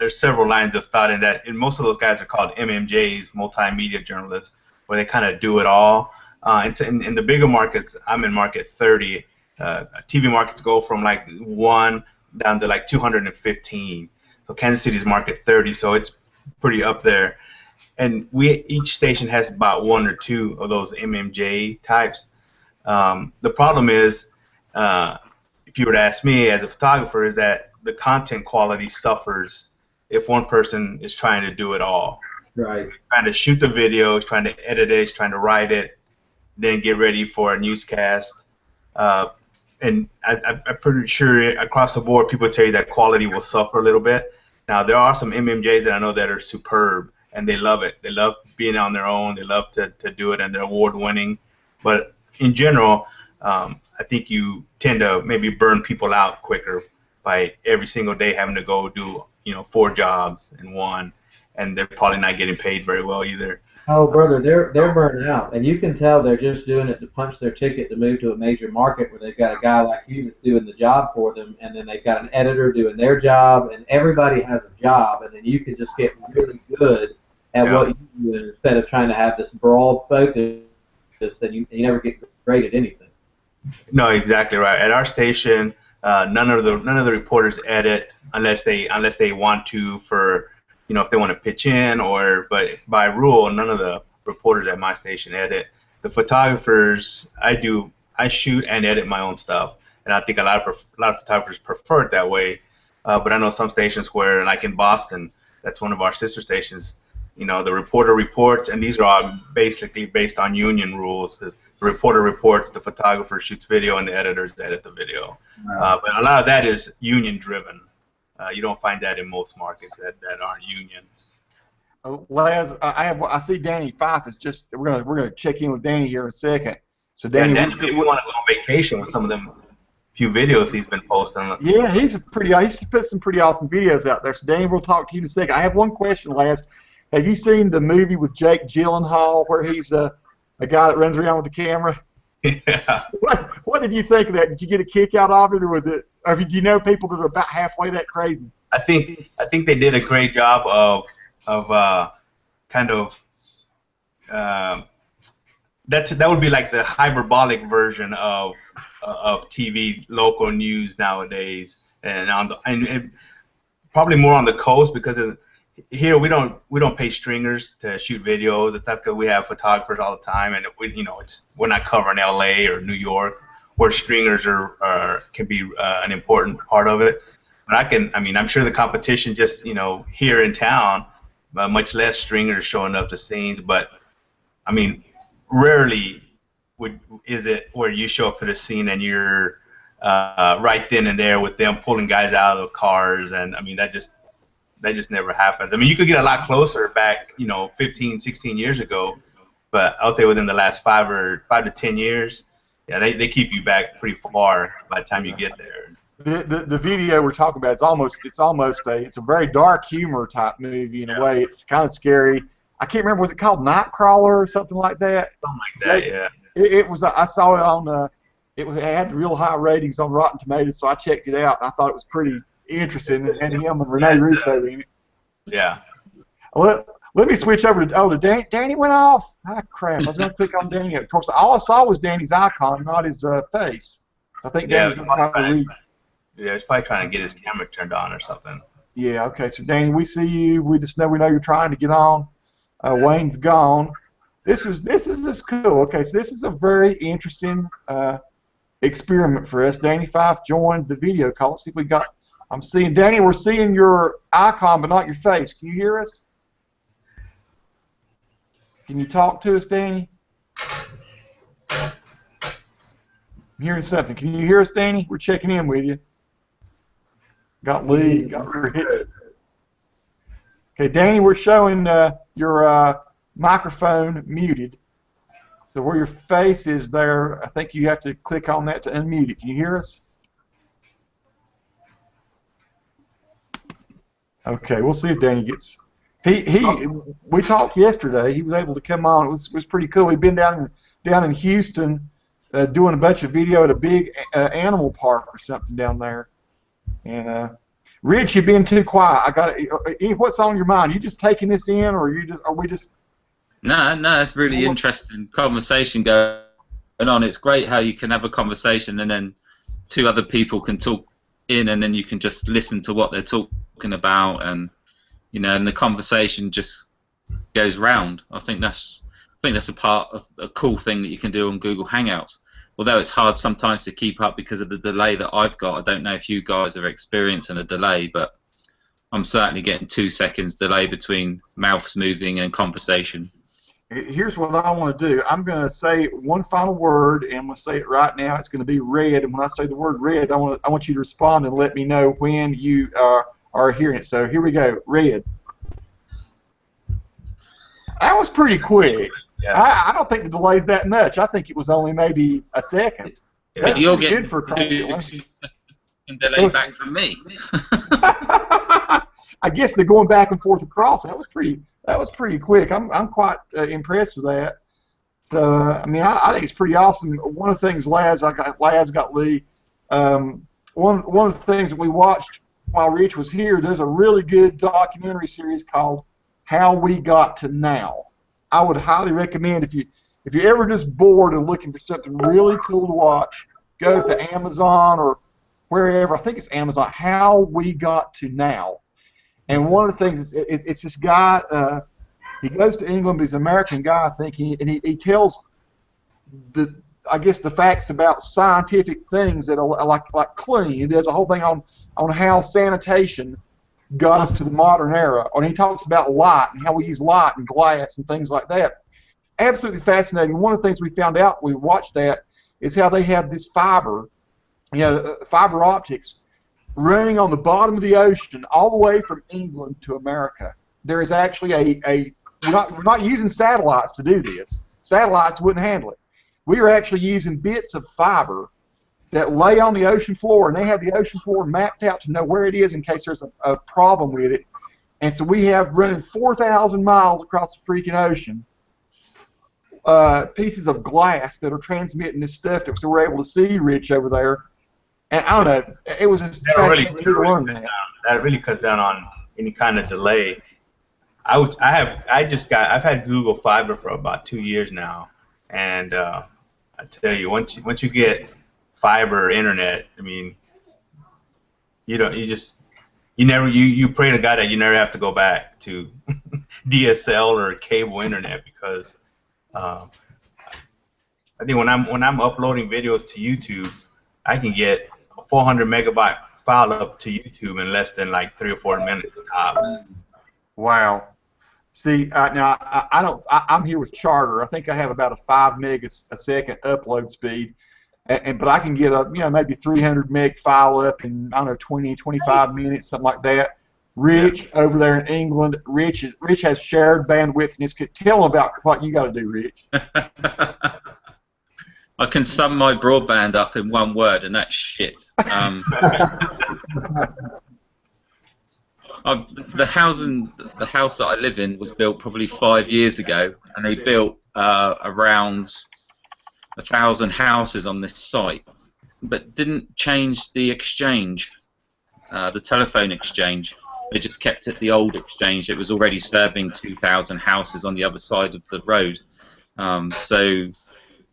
several lines of thought in that, and most of those guys are called MMJs, multimedia journalists, where they kind of do it all. In the bigger markets, I'm in market 30. TV markets go from like 1 down to like 215. So Kansas City's market 30, so it's pretty up there. And each station has about 1 or 2 of those MMJ types. The problem is, if you were to ask me as a photographer, is that the content quality suffers if one person is trying to do it all. Right. He's trying to shoot the video, he's trying to edit it, he's trying to write it, then get ready for a newscast. And I'm pretty sure across the board people tell you that quality will suffer a little bit. Now, there are some MMJs that I know that are superb, and they love it. They love being on their own. They love to do it, and they're award-winning. But in general, I think you tend to maybe burn people out quicker by every single day having to go do 4 jobs in one, and they're probably not getting paid very well either. Oh, brother, they're burning out, and you can tell they're just doing it to punch their ticket to move to a major market where they've got a guy like you that's doing the job for them, and then they've got an editor doing their job, and everybody has a job, and then you can just get really good at what you do instead of trying to have this broad focus that you never get great at anything. No, exactly right. At our station, none of the reporters edit unless they want to for if they want to pitch in, but by rule, none of the reporters at my station edit. The photographers, I shoot and edit my own stuff, and I think a lot of photographers prefer it that way. But I know some stations where, like in Boston, that's one of our sister stations. The reporter reports, and these are all basically based on union rules. The reporter reports, the photographer shoots video, and the editors edit the video. Wow. But a lot of that is union driven. You don't find that in most markets that aren't union. Les, I see Danny Fife is just. We're gonna check in with Danny here in a second. So Danny, we want to go on vacation with some of them few videos he's been posting. Yeah, he's put some pretty awesome videos out there. So Danny, we'll talk to you in a second. I have one question, Les. Have you seen the movie with Jake Gyllenhaal where he's a guy that runs around with the camera? Yeah. What did you think of that? Did you get a kick out of it, or was it? Or do you know people that are about halfway that crazy? I think they did a great job of kind of that would be like the hyperbolic version of TV local news nowadays, and probably more on the coast because here we don't pay stringers to shoot videos. It's not because we have photographers all the time, and we're not covering LA or New York where stringers can be an important part of it. But I'm sure the competition just here in town, much less stringers showing up to scenes. But rarely is it where you show up to the scene and you're right then and there with them pulling guys out of the cars, and that just never happens. You could get a lot closer back 15, 16 years ago, but I would say within the last 5 to 10 years, yeah, they keep you back pretty far by the time you get there. The video we're talking about it's a very dark humor type movie in a way. It's kind of scary. I can't remember, was it called Nightcrawler or something like that? Something like that, yeah. It was. I saw it on. It had real high ratings on Rotten Tomatoes, so I checked it out and I thought it was pretty interesting. And him and Rene Russo in it. Yeah. Let me switch over to Danny. Danny went off. Ah, crap. I was going to click on Danny. Of course, all I saw was Danny's icon, not his face. I think Danny's going to have to read. Yeah, he's probably trying to get his camera turned on or something. Yeah, okay. So, Danny, we see you. We know you're trying to get on. Wayne's gone. This is cool. Okay, so this is a very interesting experiment for us. Danny Fife joined the video call. Let's see if we got. I'm seeing Danny. We're seeing your icon, but not your face. Can you hear us? Can you talk to us, Danny? I'm hearing something. Can you hear us, Danny? We're checking in with you. Got Lee. Got Rich. Okay, Danny, we're showing your microphone muted. So where your face is there, I think you have to click on that to unmute it. Can you hear us? Okay, we'll see if Danny gets. We talked yesterday. He was able to come on. It was pretty cool. He'd been down in Houston doing a bunch of video at a big animal park or something down there. And Rich, you've been too quiet. What's on your mind? You just taking this in, or are we just? No, it's really interesting conversation going on. It's great how you can have a conversation and then 2 other people can talk in, and then you can just listen to what they're talking about, and and the conversation just goes round. I think that's a part of a cool thing that you can do on Google Hangouts. Although it's hard sometimes to keep up because of the delay that I've got. I don't know if you guys are experiencing a delay, but I'm certainly getting 2 seconds delay between mouths moving and conversation. Here's what I want to do. I'm going to say one final word, and I'm going to say it right now. It's going to be red, and when I say the word red, I want you to respond and let me know when you are hearing it. So here we go. Red. That was pretty quick. Yeah. I don't think the delay's that much. I think it was only maybe a second. But That's you're pretty getting good for across the Atlantic. a delay back from me. I guess the going back and forth across, that was pretty quick. I'm quite impressed with that. So I mean, I think it's pretty awesome. One of the things Laz got Lee. One of the things that we watched while Rich was here, there's a really good documentary series called How We Got to Now. I would highly recommend if you're ever just bored and looking for something really cool to watch, go to Amazon or wherever. I think it's Amazon. How We Got to Now. And one of the things is it's this guy. He goes to England, but he's an American guy, I think, and he tells the facts about scientific things that are like clean. He does a whole thing on how sanitation got us to the modern era. And he talks about light and how we use light and glass and things like that. Absolutely fascinating. One of the things we found out when we watched that is how they have this fiber, fiber optics, running on the bottom of the ocean all the way from England to America. There is actually we're not using satellites to do this. Satellites wouldn't handle it. We are actually using bits of fiber that lay on the ocean floor, and they have the ocean floor mapped out to know where it is in case there's a problem with it. And so we have running 4,000 miles across the freaking ocean, pieces of glass that are transmitting this stuff, so we're able to see Rich over there. And I don't know, it was just fascinating to learn that. That really cuts down on any kind of delay. I've had Google Fiber for about 2 years now, and I tell you, once you get fiber internet, I mean, you pray to God that you never have to go back to DSL or cable internet, because I think when I'm uploading videos to YouTube, I can get a 400 megabyte file up to YouTube in less than like 3 or 4 minutes tops. Wow. See, now I'm here with Charter. I think I have about a 5 meg a second upload speed, but I can get maybe 300 meg file up in 20, 25 minutes, something like that. Rich over there in England, Rich has shared bandwidth, and tell them about what you got to do, Rich. I can sum my broadband up in one word, and that's shit. The house that I live in was built probably 5 years ago, and they built around 1,000 houses on this site, but didn't change the exchange, the telephone exchange. They just kept it the old exchange. It was already serving 2,000 houses on the other side of the road. So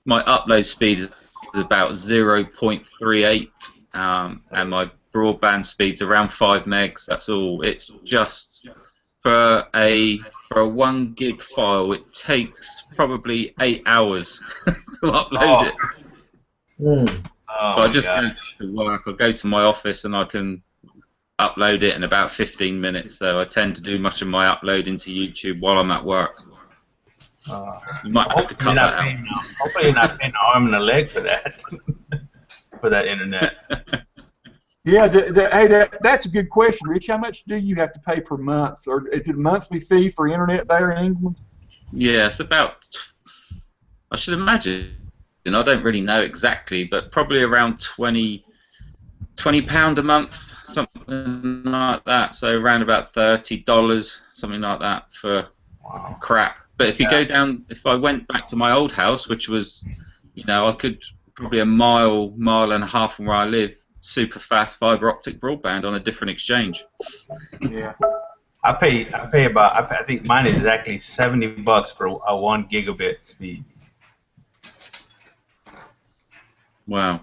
my upload speed is about 0.38, and my broadband speed's around 5 megs. That's all. It's just for a 1 gig file, it takes probably 8 hours to upload it. Mm. So I just go to work. I go to my office and I can upload it in about 15 minutes. So I tend to do much of my uploading to YouTube while I'm at work. You might have to cut that out. Hopefully you're not paying an arm and a leg for that, for that internet. Yeah, hey, that's a good question, Rich. How much do you have to pay per month, or is it a monthly fee for internet there in England? Yeah, it's about, I should imagine, I don't really know exactly, but probably around £20 a month, something like that. So around about $30, something like that for crap. But if you go down, if I went back to my old house, which was, I could probably a mile and a half from where I live, super fast fiber optic broadband on a different exchange. Yeah. I pay about, I think mine is exactly $70 for a 1 gigabit speed. Wow.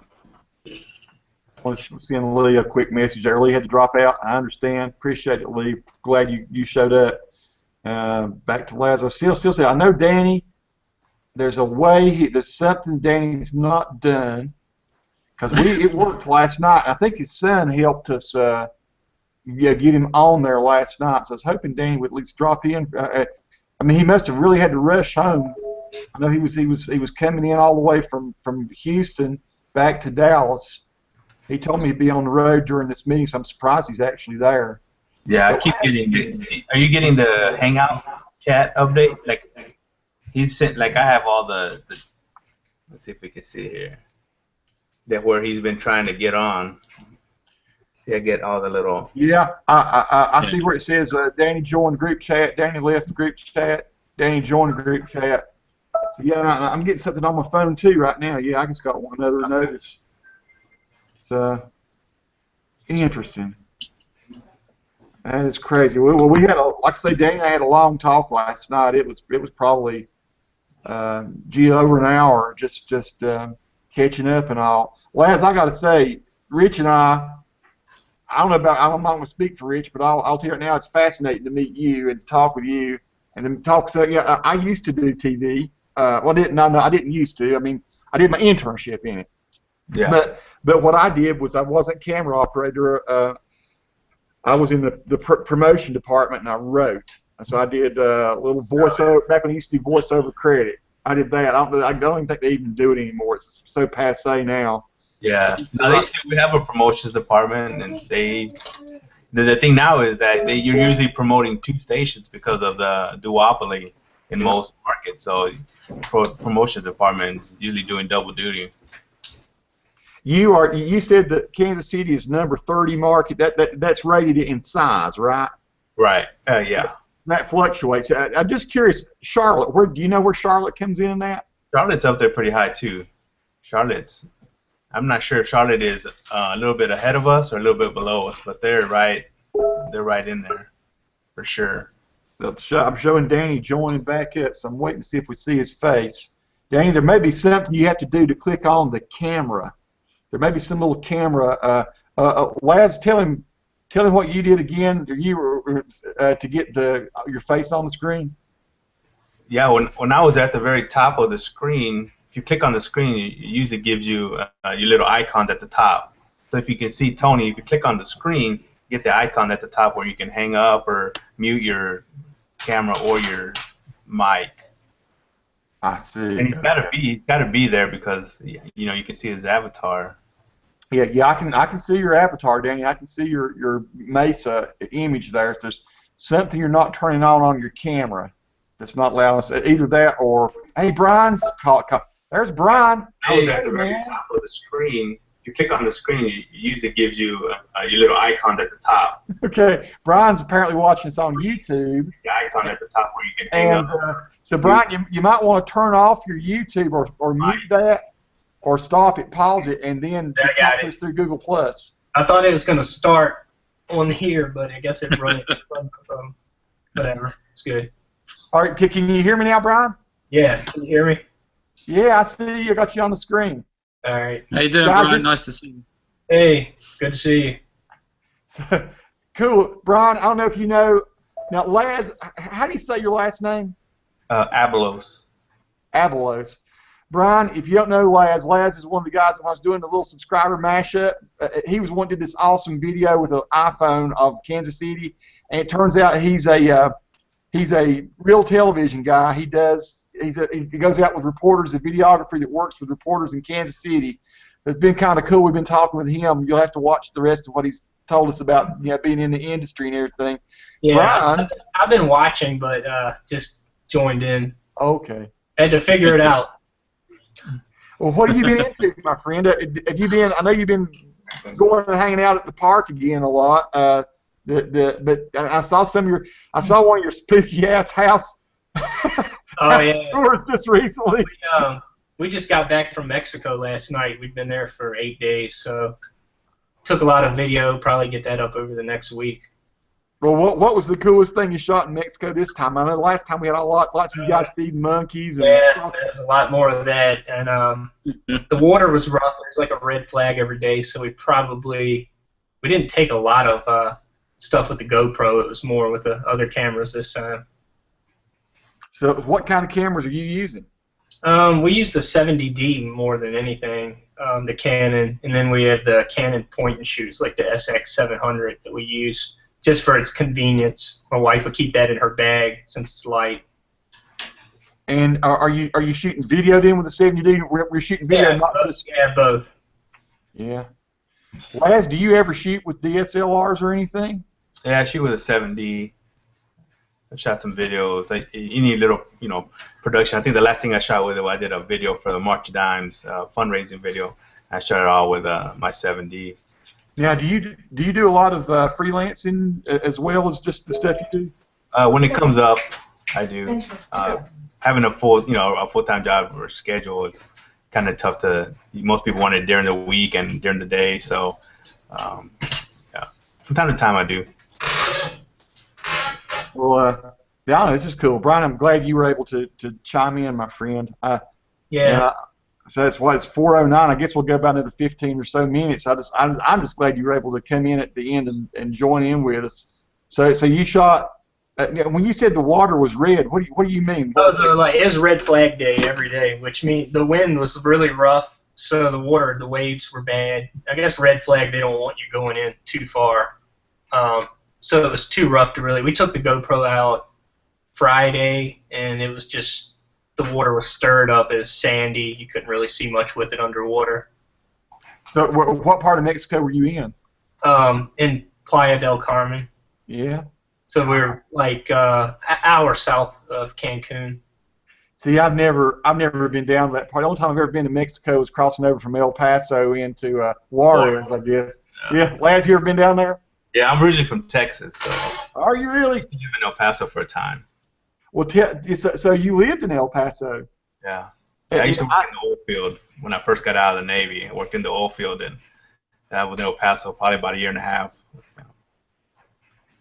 Let's send Lee a quick message there. Lee had to drop out. I understand. Appreciate it, Lee. Glad you showed up. Back to Lazarus. Still say, I know Danny. There's a way. There's something Danny's not done. Because it worked last night. I think his son helped us get him on there last night. So I was hoping Danny would at least drop in. I mean, he must have really had to rush home. I know he was coming in all the way from Houston back to Dallas. He told me he'd be on the road during this meeting, so I'm surprised he's actually there. Yeah, I keep getting. Are you getting the Hangout chat update? Like he's sent. Like I have all the. Let's see if we can see here. that where he's been trying to get on. See, I get all the little. Yeah, I see where it says Danny joined group chat. Danny left the group chat. Danny joined the group chat. So yeah, I'm getting something on my phone too right now. Yeah, I just got one other notice. So interesting. That is crazy. Well, we had like I say, Danny and I had a long talk last night. It was probably over an hour, just catching up and all. Laz, I got to say, Rich and I'm not going to speak for Rich, but I'll tell you right now, it's fascinating to meet you and to talk with you and then talk. So yeah, I used to do TV. I didn't used to. I mean, I did my internship in it. Yeah. But what I did was I wasn't camera operator. I was in the promotion department and I wrote. So I did a little voiceover back when I used to do voiceover credit. I did that. I don't even think they even do it anymore. It's so passe now. Yeah. Now we have a promotions department, and the thing now is that you're usually promoting 2 stations because of the duopoly in most markets. So promotions department is usually doing double duty. You said that Kansas City is number 30 market. That's rated in size, right? Right. Yeah. That fluctuates. I'm just curious, Charlotte. Do you know where Charlotte comes in that? Charlotte's up there pretty high too. I'm not sure if Charlotte is a little bit ahead of us or a little bit below us, but they're right in there for sure. I'm showing Danny joining back up, so I'm waiting to see if we see his face. Danny, there may be something you have to do to click on the camera. There may be some little camera. Laz, tell him what you did again. You were to get your face on the screen. Yeah, when I was at the very top of the screen, if you click on the screen, it usually gives you your little icon at the top. So if you can see Tony, if you click on the screen, you get the icon at the top where you can hang up or mute your camera or your mic. I see. And he's got to be there because you can see his avatar. Yeah, I can see your avatar, Danny. I can see your Mesa image there. If there's something you're not turning on your camera that's not allowing us, either that or hey, Brian's call. There's Brian. I was at the very top of the screen. If you click on the screen, it usually gives you your little icon at the top. Okay, Brian's apparently watching this on YouTube. The icon at the top where you can hang up. So Brian, you might want to turn off your YouTube or mute that, or stop it, pause it, and then just talk to us through Google Plus. I thought it was going to start on here, but I guess it run whatever. It's good. All right, can you hear me now, Brian? Yeah, can you hear me? Yeah, I see you. I got you on the screen. All right. How you doing, Guys, Brian? Nice to see you. Hey, good to see you. Cool. Brian, I don't know if you know. Now, Laz, how do you say your last name? Abelos. Abelos. Brian, if you don't know Laz is one of the guys that was doing the little subscriber mashup. He was one that did this awesome video with an iPhone of Kansas City, and it turns out he's a real television guy. He goes out with reporters, a videographer that works with reporters in Kansas City. It's been kind of cool. We've been talking with him. You'll have to watch the rest of what he's told us about, being in the industry and everything. Yeah, Brian, I've been watching, but just joined in. Okay. Had to figure it out. Well, what have you been into, my friend? Have you been? I know you've been going and hanging out at the park again a lot. But I saw one of your spooky ass house. Tours just recently. We just got back from Mexico last night. We've been there for 8 days, so took a lot of video. Probably get that up over the next week. Well, what was the coolest thing you shot in Mexico this time? I know the last time we had lots of you guys feeding monkeys. And yeah, there's a lot more of that, and the water was rough. There's like a red flag every day, so we didn't take a lot of stuff with the GoPro. It was more with the other cameras this time. So what kind of cameras are you using? We used the 70D more than anything, the Canon, and then we have the Canon point and shoots, like the SX700 that we use just for its convenience. My wife would keep that in her bag since it's light. And are you shooting video then with the 70D? We're shooting video, not just. Yeah, both. Yeah. Laz, do you ever shoot with DSLRs or anything? Yeah, I shoot with a 7D. I've shot some videos. You need a little, production. I think the last thing I shot with it, I did a video for the March of Dimes fundraising video. I started all with my 7D. Now, do you do a lot of freelancing as well as just the stuff you do? When it comes up, I do. Having a full-time job or schedule is kind of tough to. Most people want it during the week and during the day, so yeah, from time to time I do. Well, yeah, this is cool, Brian. I'm glad you were able to chime in, my friend. Yeah. So that's why it's 4:09. I guess we'll go about another 15 or so minutes. I'm just glad you were able to come in at the end and join in with us. So you shot. When you said the water was red, what do you mean? It was red flag day every day, which means the wind was really rough, so the waves were bad. I guess red flag, they don't want you going in too far. So it was too rough to really. We took the GoPro out Friday, and it was just the water was stirred up as sandy. You couldn't really see much with it underwater. So what part of Mexico were you In Playa del Carmen. Yeah. So we're like an hour south of Cancun. See, I've never been down that part. The only time I've ever been to Mexico was crossing over from El Paso into Juarez, I guess. Yeah. Laz, you ever been down there? Yeah, I'm originally from Texas, so. Are you really? I lived in El Paso for a time. Well, so you lived in El Paso? Yeah. I used to work in the oil field when I first got out of the Navy. I worked in the oil field, and I was in El Paso probably about a year and a half.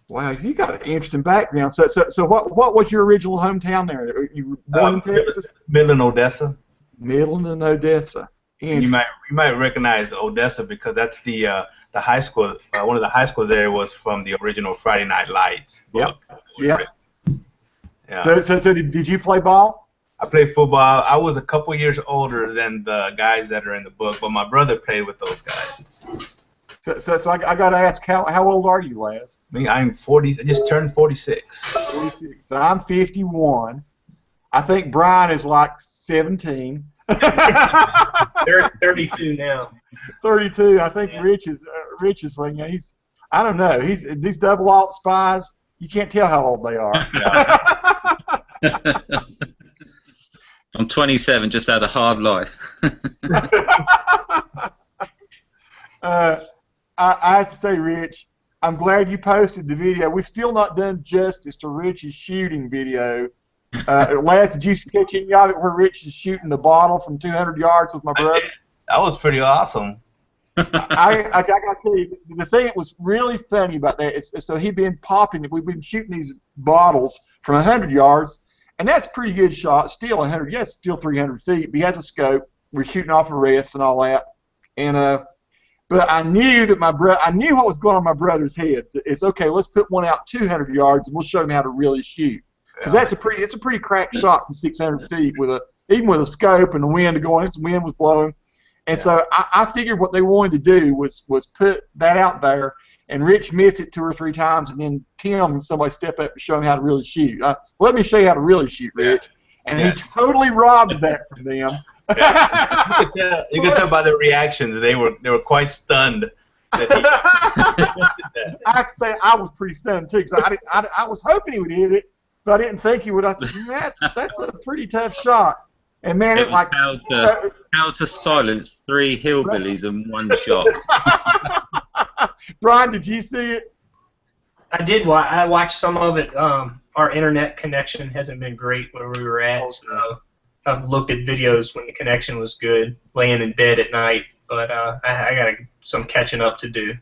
Wow, you got an interesting background. So what was your original hometown there? You were born in Texas? Midland, Odessa. Midland and Odessa. You might recognize Odessa because that's the high school. One of the high schools there was from the original Friday Night Lights book. Yeah. So did you play ball? I played football. I was a couple years older than the guys that are in the book, but my brother played with those guys. So I got to ask, how old are you, Laz? I'm 40. I just turned 46. 46. So I'm 51. I think Brian is like 17. 32 now. 32. I think Rich is like, I don't know. These double alt spies. You can't tell how old they are. I'm 27. Just had a hard life. I have to say, Rich, I'm glad you posted the video. We've still not done justice to Rich's shooting video. Laz, did you catch any of it where Rich is shooting the bottle from 200 yards with my brother? That was pretty awesome. I got to tell you, the thing that was really funny about that is so he'd been popping, we've been shooting these bottles from 100 yards, and that's a pretty good shot. Still 100, yes, still 300 feet, but he has a scope. We're shooting off a rest and all that. And but I knew that I knew what was going on in my brother's head. It's okay. Let's put one out 200 yards, and we'll show him how to really shoot. Because it's a pretty cracked shot from 600 feet even with a scope and the wind going. The wind was blowing, and so I figured what they wanted to do was put that out there, and Rich miss it 2 or 3 times, and then Tim and somebody step up and show him how to really shoot. Let me show you how to really shoot, Rich. And he totally robbed that from them. Yeah. You could tell by their reactions they were quite stunned. That I have to say I was pretty stunned too, because I was hoping he would hit it, but I didn't think he would. I said, that's a pretty tough shot. And man, it was how to silence 3 hillbillies in one shot. Brian, did you see it? I did. I watched some of it. Our internet connection hasn't been great where we were at, so I've looked at videos when the connection was good, laying in bed at night. But I got some catching up to do.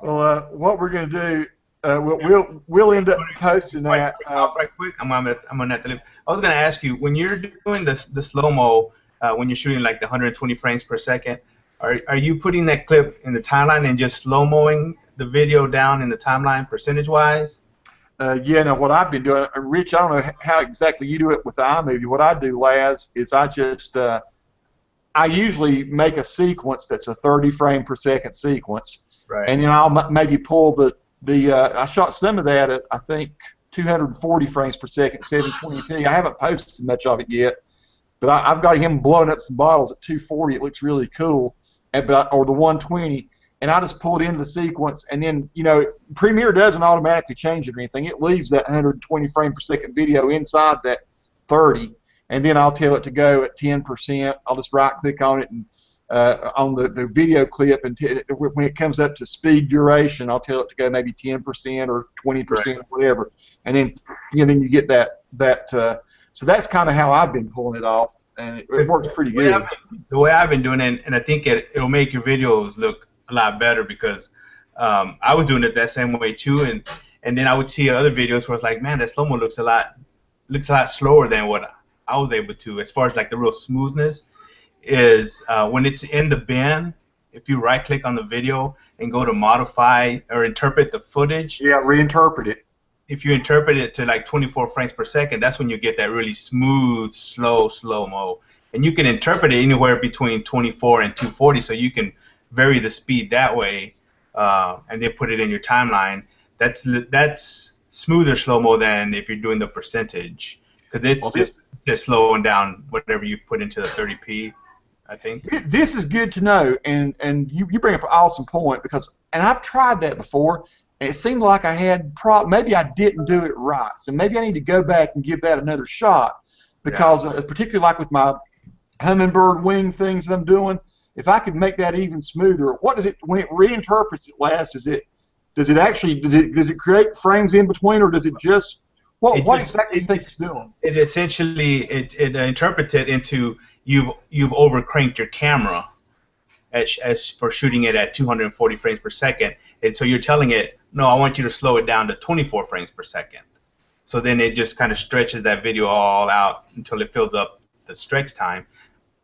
Well, what we're going to do, we'll end up posting that. Right quick, I'm gonna have to leave. I was going to ask you, when you're doing the slow mo, when you're shooting like the 120 frames per second, are you putting that clip in the timeline and just slow moing the video down in the timeline percentage wise? Yeah, no, what I've been doing, Rich, I don't know how exactly you do it with the iMovie. What I do, Laz, is I usually make a sequence that's a 30 frame per second sequence, right. And then I'll maybe pull I shot some of that at, I think, 240 frames per second, 720p. I haven't posted much of it yet, but I've got him blowing up some bottles at 240. It looks really cool, or the 120. And I just pull it into the sequence, and then, Premiere doesn't automatically change it or anything. It leaves that 120 frame per second video inside that 30, and then I'll tell it to go at 10%. I'll just right-click on it and on the video clip, and when it comes up to speed duration, I'll tell it to go maybe 10% or 20% or whatever, and then then you get that. So that's kind of how I've been pulling it off, and it works pretty good. The way I've been doing it, and I think it'll make your videos look a lot better, because I was doing it that same way too, and then I would see other videos where it's like, man, that slow-mo looks a lot slower than what I was able to, as far as like the real smoothness is when it's in the bin. If you right-click on the video and go to modify or interpret the footage, reinterpret it. If you interpret it to like 24 frames per second, that's when you get that really smooth, slow-mo. And you can interpret it anywhere between 24 and 240, so you can vary the speed that way, and then put it in your timeline. That's smoother slow-mo than if you're doing the percentage, because it's just slowing down whatever you put into the 30p, I think. This is good to know, and you bring up an awesome point, and I've tried that before. And it seemed like I had maybe I didn't do it right, so maybe I need to go back and give that another shot, because particularly like with my hummingbird wing things that I'm doing, if I could make that even smoother, what does it, when it reinterprets it last, does it create frames in between, or does it just what exactly do you think it's doing? It essentially it interprets it into you've overcranked your camera as for shooting it at 240 frames per second, and so you're telling it, no, I want you to slow it down to 24 frames per second. So then it just kind of stretches that video all out until it fills up the stretch time.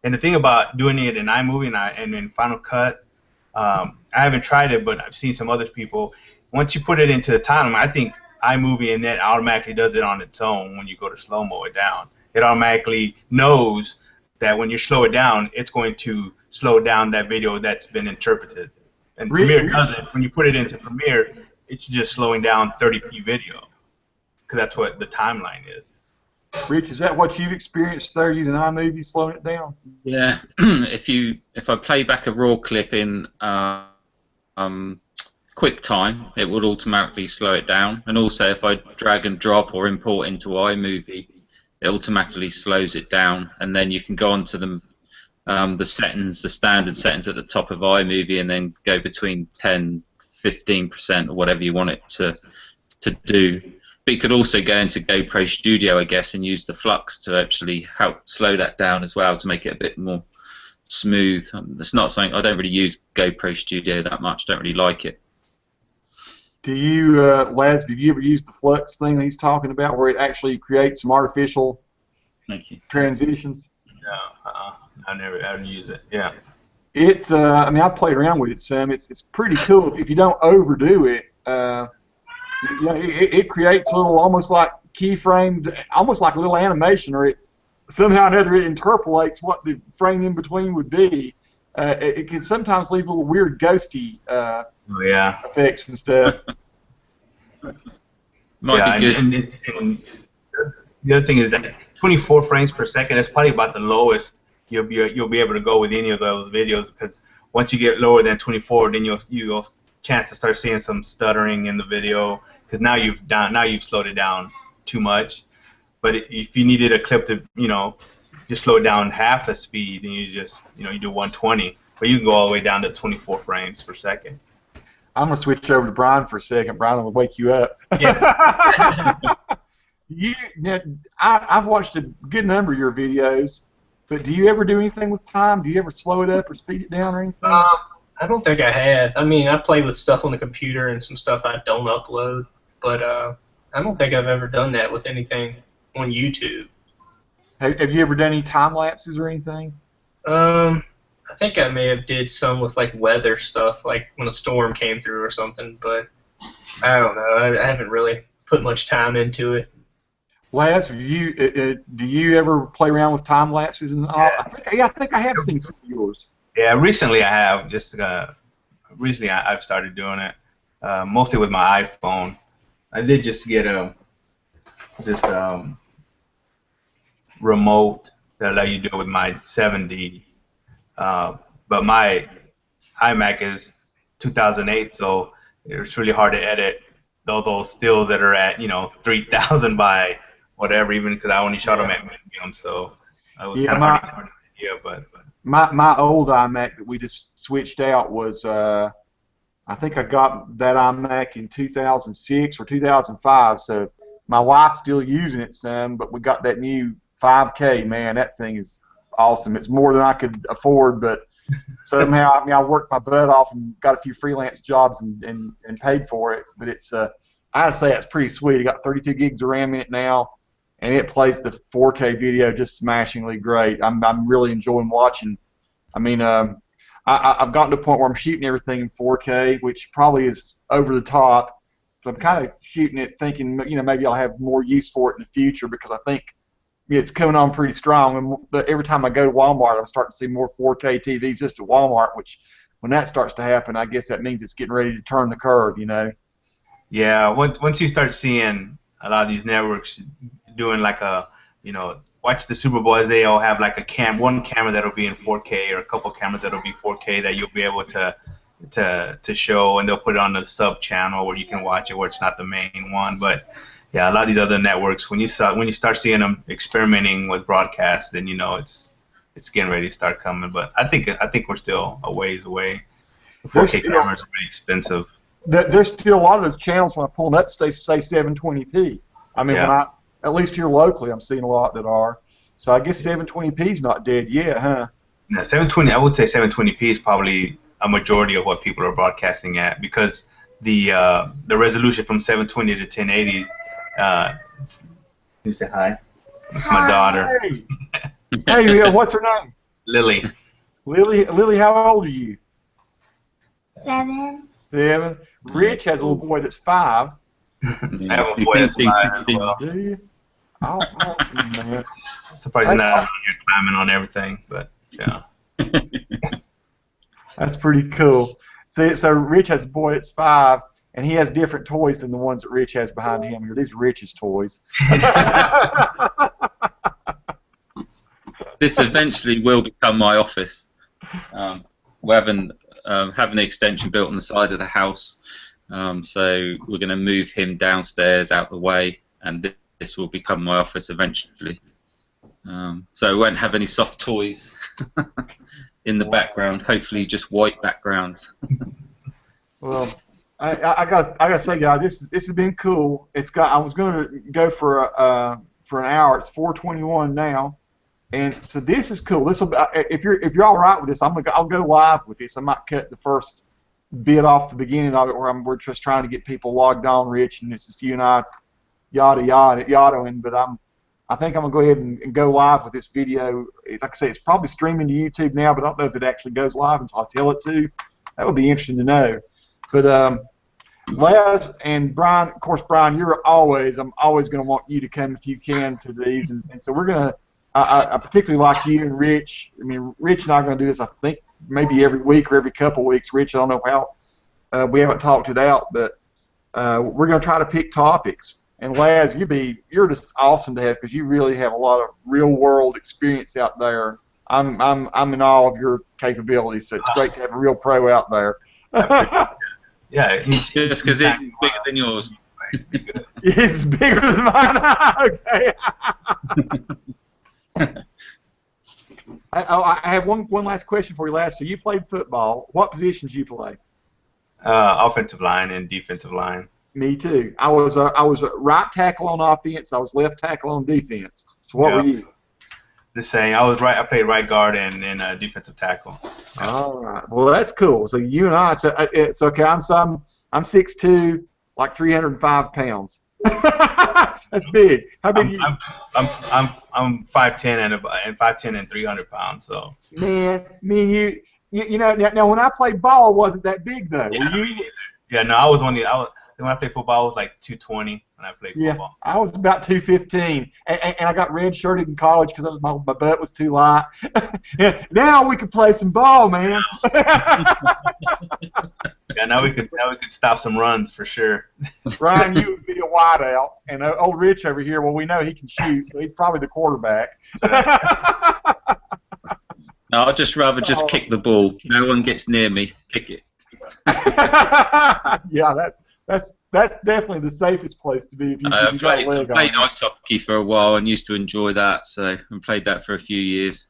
And the thing about doing it in iMovie and in Final Cut, I haven't tried it, but I've seen some other people. Once you put it into the timeline, I think iMovie and that automatically does it on its own. When you go to slow-mo it down, it automatically knows that when you slow it down, it's going to slow down that video that's been interpreted. And Premiere does it. When you put it into Premiere, it's just slowing down 30p video, because that's what the timeline is. Rich, is that what you've experienced there using iMovie, slowing it down? Yeah. If I play back a raw clip in QuickTime, it will automatically slow it down. And also, if I drag and drop or import into iMovie, it automatically slows it down. And then you can go onto the settings, the standard settings at the top of iMovie, and then go between 10, 15% or whatever you want it to do. But you could also go into GoPro Studio, I guess, and use the flux to actually help slow that down as well, to make it a bit more smooth. It's not something, I don't really use GoPro Studio that much. Don't really like it. Do you, Laz, did you ever use the flux thing that he's talking about, where it actually creates some artificial transitions? No, I haven't used it. Yeah. It's, I mean, I've played around with it some. It's pretty cool if you don't overdo it. It creates a little, almost like keyframed, almost like a little animation, or it somehow or another it interpolates what the frame in between would be. It can sometimes leave little weird ghosty effects and stuff. Might be good. And the other thing is that 24 frames per second is probably about the lowest you'll be able to go with any of those videos, because once you get lower than 24, then you'll chance to start seeing some stuttering in the video, because now you've slowed it down too much. But if you needed a clip to just slow it down half the speed, and you just you do 120, but you can go all the way down to 24 frames per second. I'm gonna switch over to Brian for a second. Brian, will wake you up. Yeah. I've watched a good number of your videos, but do you ever do anything with time? Do you ever slow it up or speed it down or anything? I don't think I have. I mean, I play with stuff on the computer and some stuff I don't upload, but I don't think I've ever done that with anything on YouTube. Have you ever done any time lapses or anything? I think I may have did some with like weather stuff, like when a storm came through or something, but I don't know. I haven't really put much time into it. Laz, do you ever play around with time lapses and all? I think I have seen some of yours. Yeah, recently I have. Recently I've started doing it, mostly with my iPhone. I did just get this remote that allows you to do it with my 7D, but my iMac is 2008, so it's really hard to edit those stills that are at 3,000 by whatever, even because I only shot them at medium, so it was kind of hard to get an idea. But my old iMac that we just switched out was I think I got that iMac in 2006 or 2005. So my wife's still using it some, but we got that new 5K. Man, that thing is awesome. It's more than I could afford, but somehow I worked my butt off and got a few freelance jobs and paid for it. But it's I'd say it's pretty sweet. It got 32 gigs of RAM in it now, and it plays the 4K video just smashingly great. I'm really enjoying watching. I mean, I've gotten to a point where I'm shooting everything in 4K, which probably is over the top. So I'm kind of shooting it thinking, maybe I'll have more use for it in the future, because I think it's coming on pretty strong. And every time I go to Walmart, I'm starting to see more 4K TVs just at Walmart, which when that starts to happen, I guess that means it's getting ready to turn the curve, Yeah, once you start seeing a lot of these networks doing like watch the Super Bowl, as they all have like one camera that'll be in 4K, or a couple cameras that'll be 4K that you'll be able to show, and they'll put it on the sub channel where you can watch it, where it's not the main one. But yeah, a lot of these other networks, when you start seeing them experimenting with broadcast, then it's getting ready to start coming. But I think we're still a ways away. 4K cameras are pretty expensive. There's still a lot of those channels when I pull them up say 720p. I mean, Yeah. at least here locally, I'm seeing a lot that are. So I guess 720p is not dead yet, huh? No, 720. I would say 720p is probably a majority of what people are broadcasting at, because the resolution from 720 to 1080. You say hi. It's my daughter. Hey, what's her name? Lily. Lily, how old are you? 7. 7. Rich has a little boy that's 5. I have a boy that's 5 as well. Do you? Oh, awesome, man. Surprised not out here climbing on everything, but yeah. That's pretty cool. See, so Rich has a boy that's 5, and he has different toys than the ones that Rich has behind him here. These are Rich's toys. This eventually will become my office. We're having the extension built on the side of the house, so we're going to move him downstairs out the way, and this will become my office eventually. So we won't have any soft toys in the background. Hopefully, just white backgrounds. Well, I gotta say, guys, this has been cool. I was going to go for an hour. It's 4:21 now. And so this is cool. This will if you're all right with this, I'll go live with this. I might cut the first bit off the beginning of it where we're just trying to get people logged on, Rich, and it's just you and I, yadaing. But I think I'm gonna go ahead and go live with this video. Like I say, it's probably streaming to YouTube now, but I don't know if it actually goes live until I tell it to. That would be interesting to know. But Les and Brian, of course, Brian, I'm always gonna want you to come if you can to these, and so we're gonna. I particularly like you and Rich. I mean, Rich and I are going to do this, I think, maybe every week or every couple of weeks. Rich, I don't know how. We haven't talked it out, but we're going to try to pick topics. And Laz, you're just awesome to have, because you really have a lot of real-world experience out there. I'm in awe of your capabilities, so it's great to have a real pro out there. Yeah, just because it's bigger than yours. It's bigger than mine. Okay. I have one last question for you, Laz. So you played football. What positions you play? Offensive line and defensive line. Me too. I was a right tackle on offense. I was left tackle on defense. So what were you? The same. I played right guard and defensive tackle. Yeah. All right. Well, that's cool. So you and I. So it's okay. I'm 6'2", like 305 pounds. That's big. How big? I'm 5'10" and 5'10" and 300 pounds. So. Man, you know now when I played ball, it wasn't that big though. Yeah, were you? Yeah, no, when I played football, I was like 220 when I played football. Yeah, I was about 215, and I got red-shirted in college because my butt was too light. Yeah, now we can play some ball, man. Yeah, now we could stop some runs for sure. Ryan, you would be a wideout, and old Rich over here. Well, we know he can shoot, so he's probably the quarterback. No, I'd just rather kick the ball. No one gets near me. Kick it. Yeah, that's definitely the safest place to be if you got a leg on. I played ice hockey for a while and used to enjoy that, so I played that for a few years.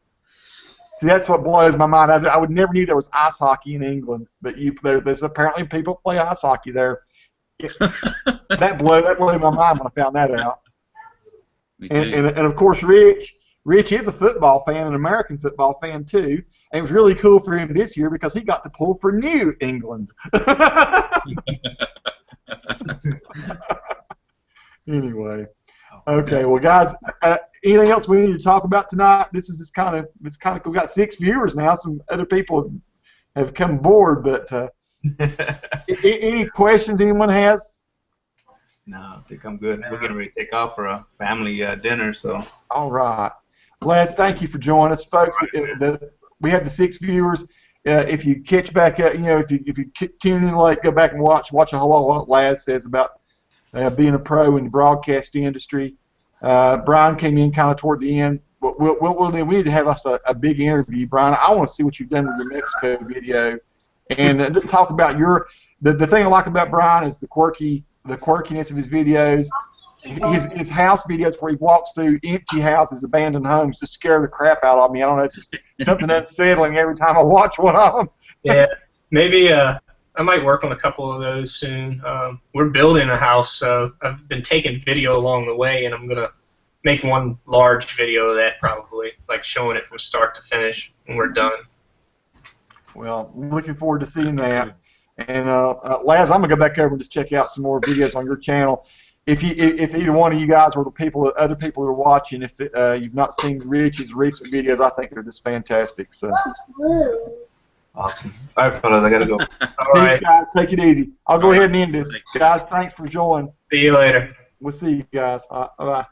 See, that's what blows my mind. I would never knew there was ice hockey in England, but there's apparently people play ice hockey there. That blew my mind when I found that out. And of course, Rich is a football fan, an American football fan too. And it was really cool for him this year because he got to pull for New England. Anyway, okay. Well, guys, anything else we need to talk about tonight? This is just kind of we've got 6 viewers now. Some other people have come aboard, but any questions anyone has? No, I think I'm good. We're getting ready to take off for a family dinner, so. All right. Les, thank you for joining us, folks. We have the 6 viewers. If you catch back up, if you tune in late, go back and watch a whole lot of what Laz says about being a pro in the broadcast industry. Brian came in kind of toward the end. We need to have us a big interview, Brian. I want to see what you've done with your Mexico video, and just talk about the thing I like about Brian is the quirkiness of his videos. His house videos where he walks through empty houses, abandoned homes, just scare the crap out of me. I don't know, it's just something unsettling every time I watch one of them. Yeah, maybe I might work on a couple of those soon. We're building a house, so I've been taking video along the way, and I'm going to make one large video of that probably, like showing it from start to finish when we're done. Well, I'm looking forward to seeing that. And Laz, I'm going to go back over and just check out some more videos on your channel. If either one of you guys or other people that are watching, if you've not seen Rich's recent videos, I think they're just fantastic. So. Awesome. All right, fellas, I gotta go. All right, guys, take it easy. I'll go ahead and end this. Guys, thanks for joining. see you later. We'll see you guys. Bye.